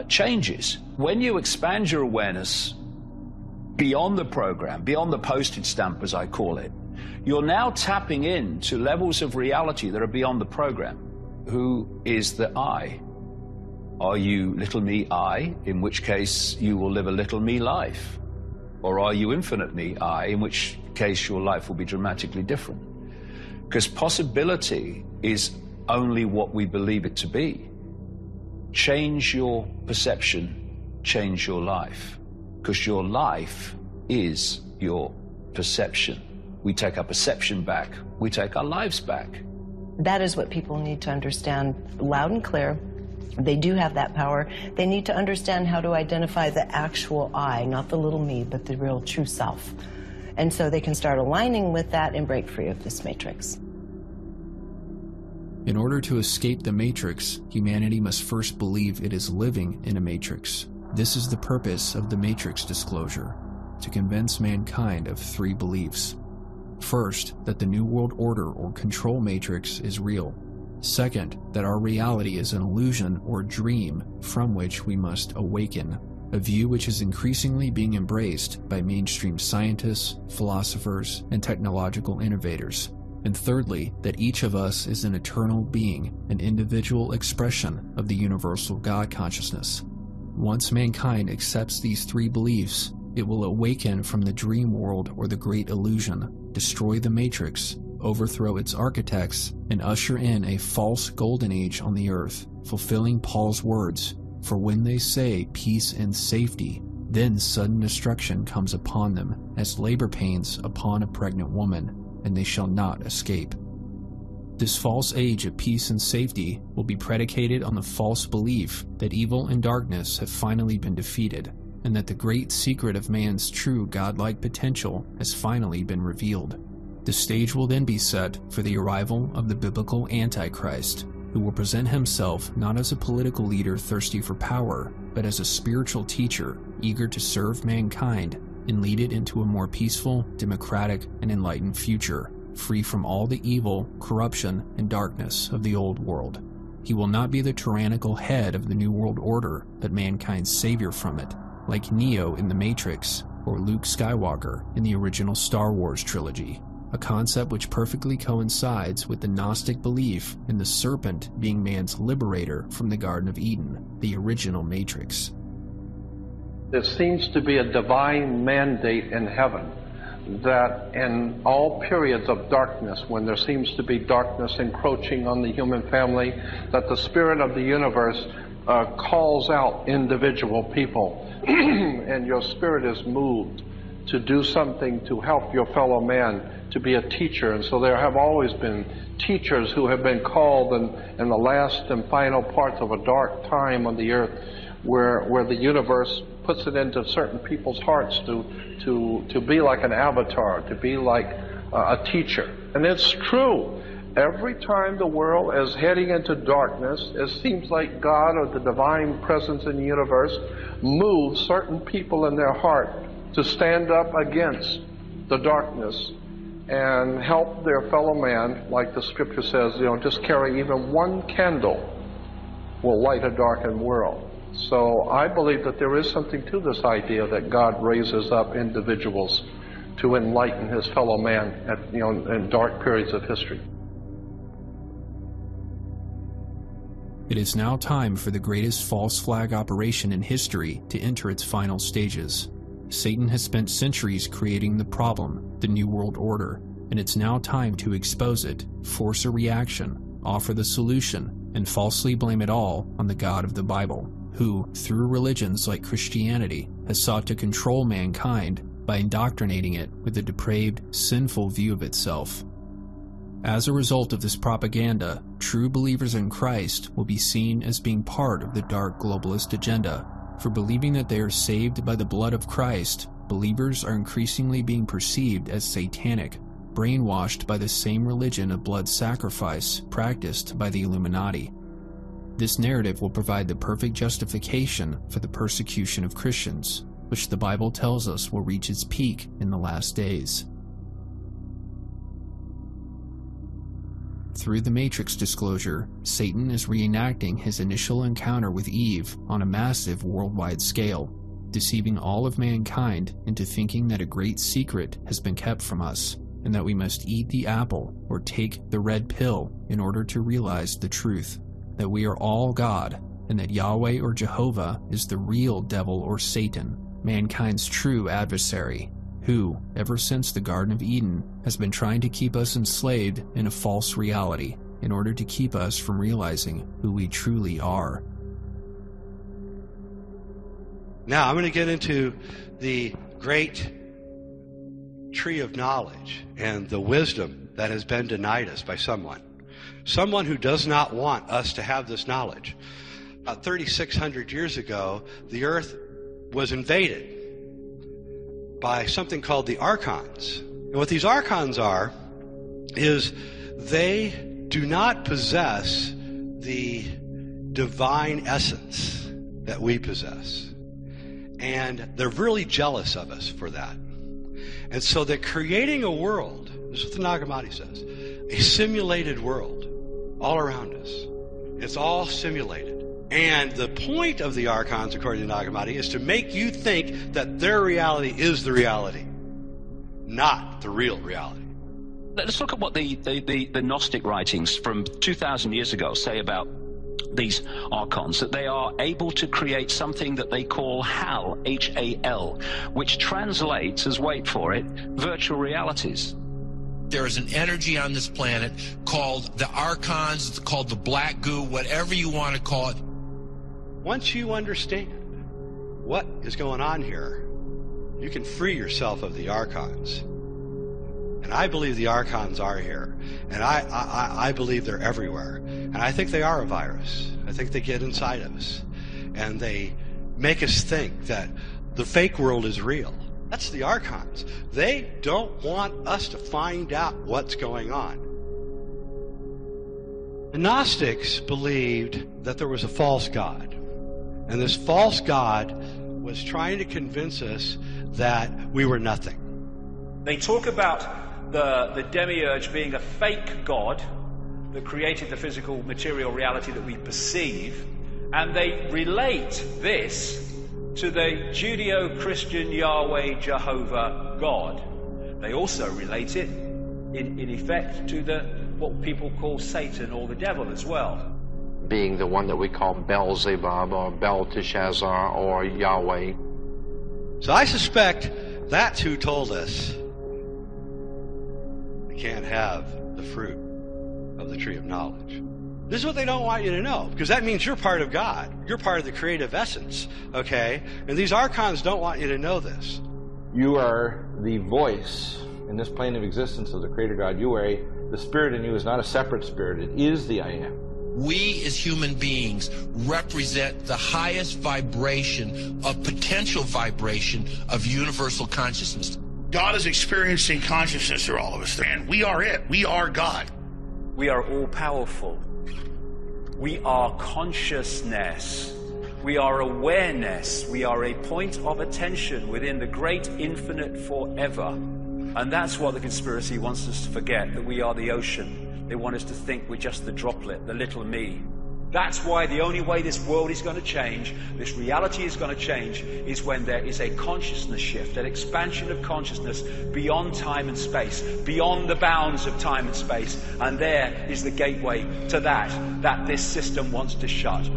[SPEAKER 20] changes. When you expand your awareness beyond the program, beyond the postage stamp as I call it, you're now tapping into levels of reality that are beyond the program. Who is the I? Are you little me I, in which case you will live a little me life? Or are you infinite me I, in which case your life will be dramatically different? Because possibility is only what we believe it to be. Change your perception, change your life. Because your life is your perception. We take our perception back, we take our lives back.
[SPEAKER 10] That is what people need to understand loud and clear. They do have that power. They need to understand how to identify the actual I, not the little me, but the real true self. And so they can start aligning with that and break free of this matrix.
[SPEAKER 2] In order to escape the matrix, humanity must first believe it is living in a matrix. This is the purpose of the matrix disclosure, to convince mankind of 3 beliefs. First, that the New World Order or control matrix is real. Second, that our reality is an illusion or dream from which we must awaken, a view which is increasingly being embraced by mainstream scientists, philosophers, and technological innovators. And thirdly, that each of us is an eternal being, an individual expression of the universal God consciousness. Once mankind accepts these 3 beliefs, it will awaken from the dream world or the great illusion, destroy the matrix, overthrow its architects, and usher in a false golden age on the earth, fulfilling Paul's words, "For when they say peace and safety, then sudden destruction comes upon them, as labor pains upon a pregnant woman, and they shall not escape." This false age of peace and safety will be predicated on the false belief that evil and darkness have finally been defeated, and that the great secret of man's true godlike potential has finally been revealed. The stage will then be set for the arrival of the biblical Antichrist, who will present himself not as a political leader thirsty for power, but as a spiritual teacher eager to serve mankind and lead it into a more peaceful, democratic, and enlightened future, free from all the evil, corruption, and darkness of the old world. He will not be the tyrannical head of the New World Order, but mankind's savior from it, like Neo in The Matrix or Luke Skywalker in the original Star Wars trilogy, a concept which perfectly coincides with the Gnostic belief in the serpent being man's liberator from the Garden of Eden, the original Matrix.
[SPEAKER 3] There seems to be a divine mandate in heaven that in all periods of darkness, when there seems to be darkness encroaching on the human family, that the spirit of the universe calls out individual people and your spirit is moved to do something to help your fellow man, to be a teacher. And so there have always been teachers who have been called in the last and final parts of a dark time on the earth, where the universe puts it into certain people's hearts to be like an avatar, to be like a teacher. And it's true. Every time the world is heading into darkness, it seems like God or the divine presence in the universe moves certain people in their heart to stand up against the darkness and help their fellow man, like the scripture says, just carry even one candle will light a darkened world. So I believe that there is something to this idea that God raises up individuals to enlighten his fellow man in dark periods of history.
[SPEAKER 2] It is now time for the greatest false flag operation in history to enter its final stages. Satan has spent centuries creating the problem, the New World Order, and it's now time to expose it, force a reaction, offer the solution, and falsely blame it all on the God of the Bible, who, through religions like Christianity, has sought to control mankind by indoctrinating it with a depraved, sinful view of itself. As a result of this propaganda, true believers in Christ will be seen as being part of the dark globalist agenda. For believing that they are saved by the blood of Christ, believers are increasingly being perceived as satanic, brainwashed by the same religion of blood sacrifice practiced by the Illuminati. This narrative will provide the perfect justification for the persecution of Christians, which the Bible tells us will reach its peak in the last days. Through the Matrix disclosure, Satan is reenacting his initial encounter with Eve on a massive worldwide scale, deceiving all of mankind into thinking that a great secret has been kept from us, and that we must eat the apple or take the red pill in order to realize the truth, that we are all God, and that Yahweh or Jehovah is the real devil or Satan, mankind's true adversary, who, ever since the Garden of Eden, has been trying to keep us enslaved in a false reality in order to keep us from realizing who we truly are.
[SPEAKER 7] Now I'm going to get into the great tree of knowledge and the wisdom that has been denied us by someone who does not want us to have this knowledge. About 3,600 years ago, the earth was invaded by something called the archons. And what these archons are is they do not possess the divine essence that we possess. And they're really jealous of us for that. And so they're creating a world, this is what the Nag Hammadi says, a simulated world all around us. It's all simulated. And the point of the archons, according to Nag Hammadi, is to make you think that their reality is the reality, not the real reality.
[SPEAKER 20] Let's look at what the Gnostic writings from 2,000 years ago say about these archons, that they are able to create something that they call HAL, H-A-L, which translates as, wait for it, virtual realities.
[SPEAKER 5] There is an energy on this planet called the archons, it's called the black goo, whatever you want to call it.
[SPEAKER 7] Once you understand what is going on here, you can free yourself of the archons. And I believe the archons are here. And I believe they're everywhere. And I think they are a virus. I think they get inside of us. And they make us think that the fake world is real. That's the archons. They don't want us to find out what's going on. The Gnostics believed that there was a false god. And this false god was trying to convince us that we were nothing.
[SPEAKER 8] They talk about the demiurge being a fake god that created the physical material reality that we perceive, and they relate this to the Judeo-Christian Yahweh Jehovah God. They also relate it in effect to what people call Satan or the devil as well.
[SPEAKER 3] Being the one that we call Beelzebub or Belteshazzar or Yahweh.
[SPEAKER 7] So I suspect that's who told us we can't have the fruit of the tree of knowledge. This is what they don't want you to know, because that means you're part of God. You're part of the creative essence, okay? And these archons don't want you to know this.
[SPEAKER 6] You are the voice in this plane of existence of the Creator God. The spirit in you is not a separate spirit. It is the I Am.
[SPEAKER 5] We as human beings represent the highest vibration of potential vibration of universal consciousness.
[SPEAKER 1] God is experiencing consciousness through all of us, and we are it. We are God.
[SPEAKER 8] We are all powerful. We are consciousness. We are awareness. We are a point of attention within the great infinite forever. And that's what the conspiracy wants us to forget, that we are the ocean. They want us to think we're just the droplet, the little me. That's why the only way this world is going to change, this reality is going to change, is when there is a consciousness shift, an expansion of consciousness beyond time and space, beyond the bounds of time and space. And there is the gateway to that this system wants to shut.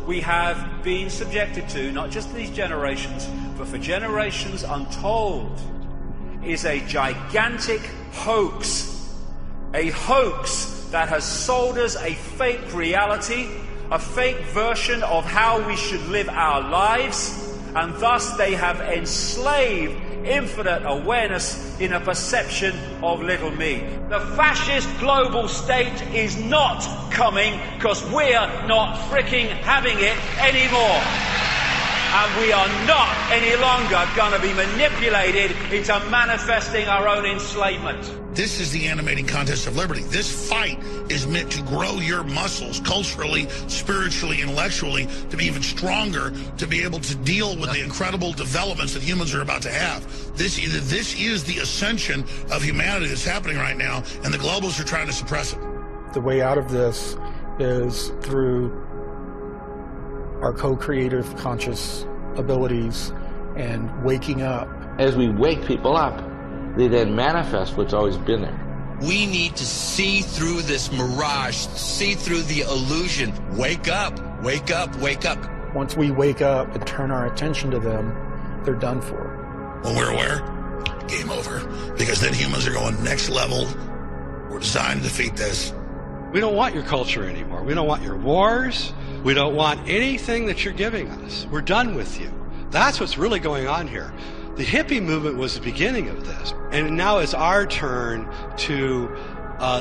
[SPEAKER 8] We have been subjected to, not just these generations, but for generations untold, is a gigantic hoax. A hoax that has sold us a fake reality, a fake version of how we should live our lives, and thus they have enslaved infinite awareness in a perception of little me. The fascist global state is not coming because we're not freaking having it anymore. And we are not any longer going to be manipulated into manifesting our own enslavement.
[SPEAKER 1] This is the animating contest of liberty. This fight is meant to grow your muscles culturally, spiritually, intellectually, to be even stronger, to be able to deal with the incredible developments that humans are about to have. This is the ascension of humanity that's happening right now, and the globalists are trying to suppress it.
[SPEAKER 23] The way out of this is through our co-creative conscious abilities and waking up.
[SPEAKER 6] As we wake people up, they then manifest what's always been there.
[SPEAKER 5] We need to see through this mirage, see through the illusion. Wake up, wake up, wake up.
[SPEAKER 23] Once we wake up and turn our attention to them, they're done for.
[SPEAKER 1] when we're aware, game over. Because then humans are going next level. We're designed to defeat this.
[SPEAKER 7] We don't want your culture anymore. We don't want your wars. We don't want anything that you're giving us. We're done with you. That's what's really going on here. The hippie movement was the beginning of this. And now it's our turn to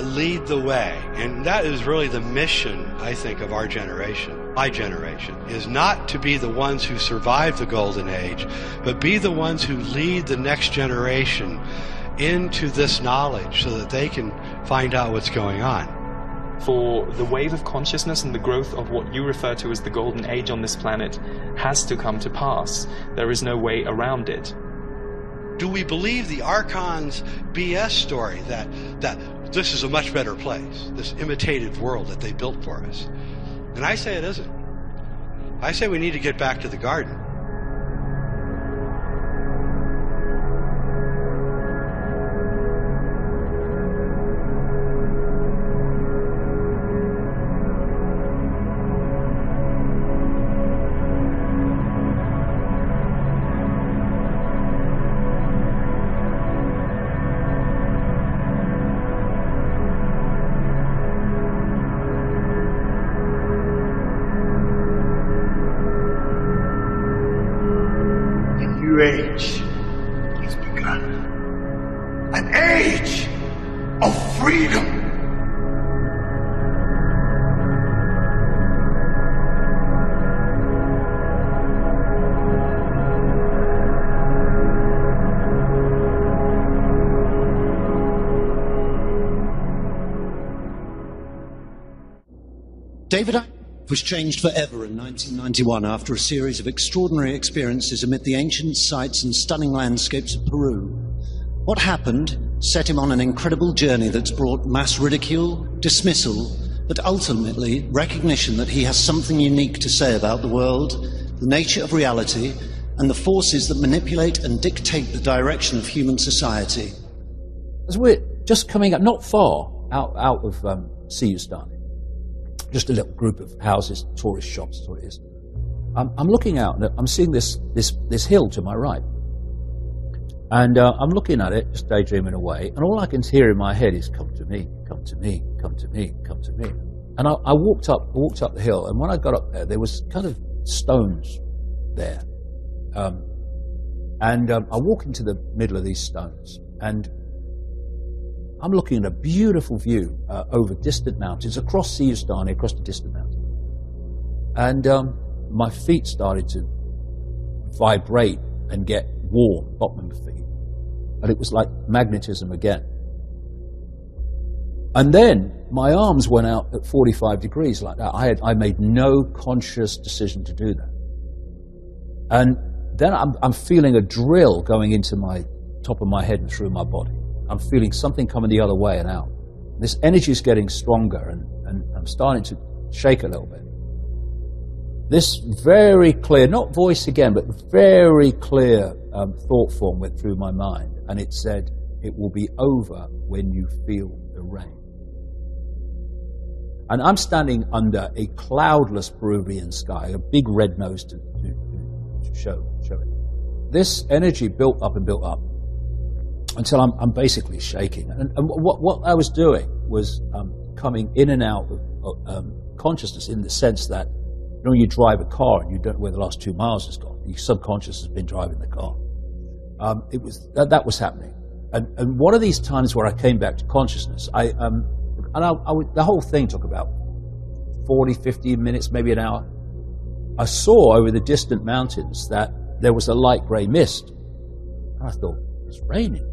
[SPEAKER 7] lead the way. And that is really the mission, I think, of our generation. My generation is not to be the ones who survive the golden age, but be the ones who lead the next generation into this knowledge so that they can find out what's going on.
[SPEAKER 11] For the wave of consciousness and the growth of what you refer to as the golden age on this planet has to come to pass. There is no way around it.
[SPEAKER 7] Do we believe the Archon's BS story that this is a much better place, this imitated world that they built for us? And I say it isn't. I say we need to get back to the garden.
[SPEAKER 9] Age has begun. An age of freedom.
[SPEAKER 12] David was changed forever in 1991 after a series of extraordinary experiences amid the ancient sites and stunning landscapes of Peru. What happened set him on an incredible journey that's brought mass ridicule, dismissal, but ultimately recognition that he has something unique to say about the world, the nature of reality, and the forces that manipulate and dictate the direction of human society.
[SPEAKER 13] As we're just coming up, not far out of Siustani, just a little group of houses, tourist shops, that's what it is. I'm looking out and I'm seeing this hill to my right. And I'm looking at it, just daydreaming away, and all I can hear in my head is, come to me, come to me, come to me, come to me. And I walked up the hill, and when I got up there was kind of stones there. I walk into the middle of these stones, and I'm looking at a beautiful view over distant mountains, across Siustani, across the distant mountains. And my feet started to vibrate and get warm, bottom of my feet. And it was like magnetism again. And then my arms went out at 45 degrees like that. I made no conscious decision to do that. And then I'm feeling a drill going into my top of my head and through my body. I'm feeling something coming the other way and out. This energy is getting stronger, and I'm starting to shake a little bit. This very clear, not voice again, but very clear thought form went through my mind, and it said, "It will be over when you feel the rain." And I'm standing under a cloudless Peruvian sky, a big red nose to show it. This energy built up and built up, until I'm basically shaking. And what I was doing was coming in and out of consciousness, in the sense that, you know, you drive a car and you don't know where the last 2 miles has gone. Your subconscious has been driving the car. It was that was happening. And one of these times where I came back to consciousness, the whole thing took about 40, 50 minutes, maybe an hour. I saw over the distant mountains that there was a light grey mist. And I thought, it's raining.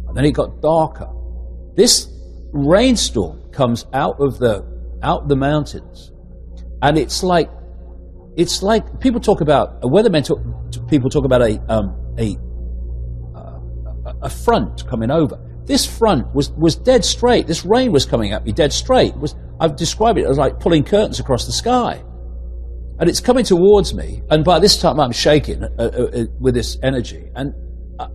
[SPEAKER 13] And then it got darker. This rainstorm comes out the mountains, and it's like people talk about people talk about a front coming over. This front was dead straight. This rain was coming at me dead straight. I've described it as like pulling curtains across the sky, and it's coming towards me. And by this time, I'm shaking with this energy. And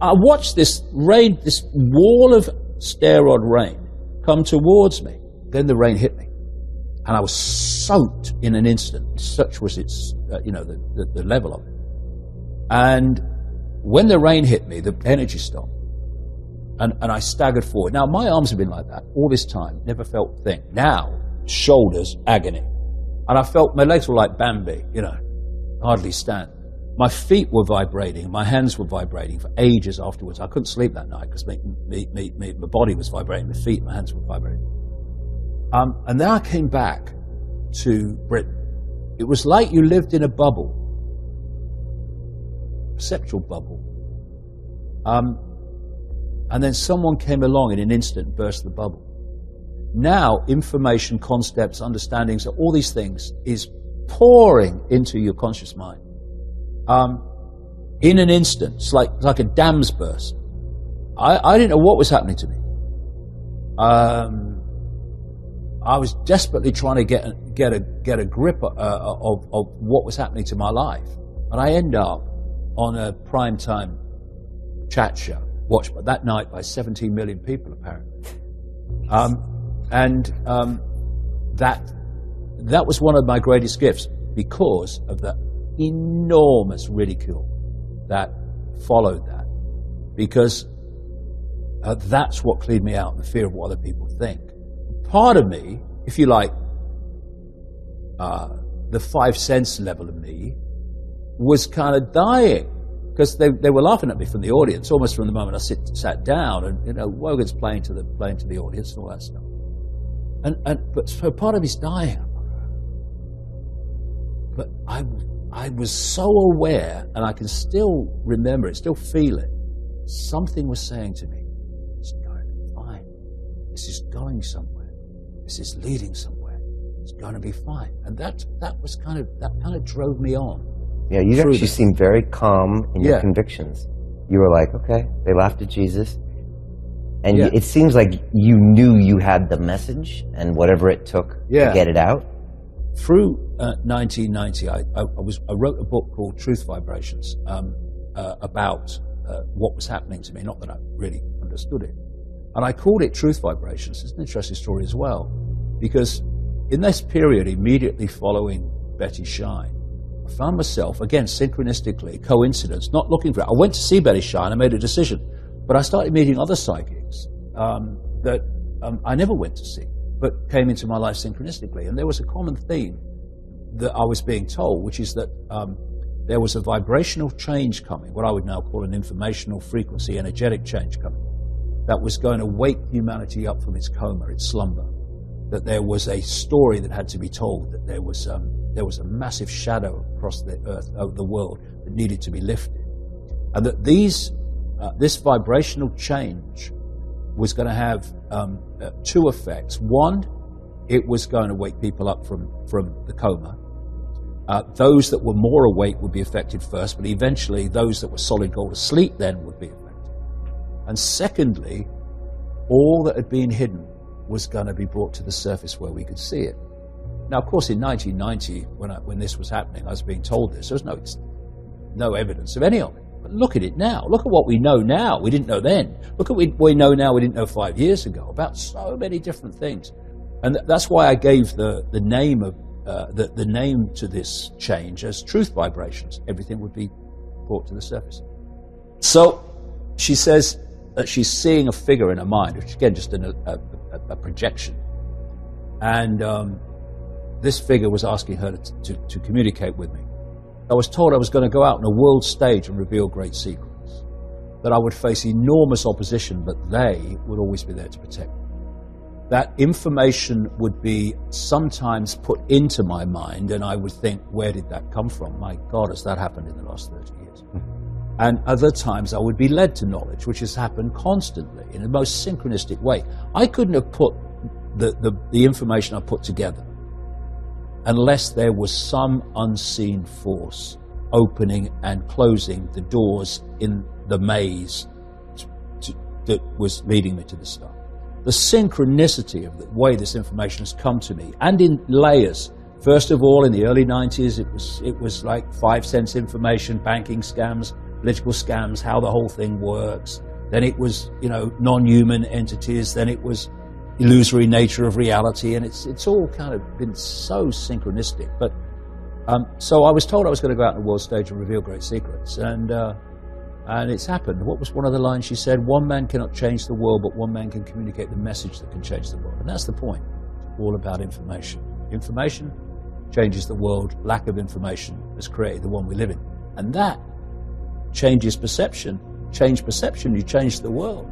[SPEAKER 13] I watched this rain, this wall of stair-rod rain, come towards me. Then the rain hit me, and I was soaked in an instant. Such was its, the level of it. And when the rain hit me, the energy stopped. And I staggered forward. Now, my arms have been like that all this time, never felt a thing. Now, shoulders, agony. And I felt my legs were like Bambi, you know, hardly stand. My feet were vibrating, my hands were vibrating for ages afterwards. I couldn't sleep that night because my body was vibrating, my feet, my hands were vibrating. And then I came back to Britain. It was like you lived in a bubble, a perceptual bubble. And then someone came along in an instant and burst the bubble. Now, information, concepts, understandings, all these things is pouring into your conscious mind. In an instant, it's like a dam's burst. I didn't know what was happening to me. I was desperately trying to get a grip of what was happening to my life, and I end up on a primetime chat show watched that night by 17 million people apparently, that was one of my greatest gifts because of the enormous ridicule that followed that, because that's what cleaned me out, the fear of what other people think. Part of me, if you like, the 5 sense level of me was kind of dying because they were laughing at me from the audience almost from the moment I sat down, and you know, Wogan's playing to the audience and all that stuff. But so part of me's dying. But I was so aware, and I can still remember it, still feel it. Something was saying to me, "It's going to be fine. This is going somewhere. This is leading somewhere. It's going to be fine." And that kind of drove me on.
[SPEAKER 14] Yeah, you actually seemed very calm in your convictions. You were like, okay, they laughed at Jesus. And it seems like you knew you had the message and whatever it took to get it out.
[SPEAKER 13] Through 1990, I wrote a book called Truth Vibrations about what was happening to me, not that I really understood it. And I called it Truth Vibrations. It's an interesting story as well, because in this period immediately following Betty Shine, I found myself, again, synchronistically, coincidence, not looking for it. I went to see Betty Shine, I made a decision, but I started meeting other psychics that I never went to see, but came into my life synchronistically. And there was a common theme that I was being told, which is that there was a vibrational change coming, what I would now call an informational frequency, energetic change coming, that was going to wake humanity up from its coma, its slumber. That there was a story that had to be told, that there was a massive shadow across the earth, over the world, that needed to be lifted. And that this vibrational change was going to have two effects. One, it was going to wake people up from the coma. Those that were more awake would be affected first, but eventually those that were solid gold asleep then would be affected. And secondly, all that had been hidden was going to be brought to the surface where we could see it. Now, of course, in 1990, when this was happening, I was being told this. There was no evidence of any of it. But look at it now. Look at what we know now. We didn't know then. Look at what we know now we didn't know 5 years ago about so many different things. And that's why I gave the name of the name to this change as Truth Vibrations. Everything would be brought to the surface. So she says that she's seeing a figure in her mind, which again just a projection. And this figure was asking her to communicate with me. I was told I was going to go out on a world stage and reveal great secrets, that I would face enormous opposition, but they would always be there to protect me. That information would be sometimes put into my mind, and I would think, where did that come from? My God, has that happened in the last 30 years? And other times I would be led to knowledge, which has happened constantly in the most synchronistic way. I couldn't have put the information I put together unless there was some unseen force opening and closing the doors in the maze that was leading me to the start. The synchronicity of the way this information has come to me, and in layers. First of all, in the early 90s, it was like 5 cents information, banking scams, political scams, how the whole thing works. Then it was, non-human entities. Then it was illusory nature of reality, and it's all kind of been so synchronistic. But so I was told I was going to go out on the world stage and reveal great secrets, and And it's happened. What was one of the lines she said? One man cannot change the world, but one man can communicate the message that can change the world. And that's the point. It's all about information. Information changes the world. Lack of information has created the one we live in. And that changes perception. Change perception, you change the world.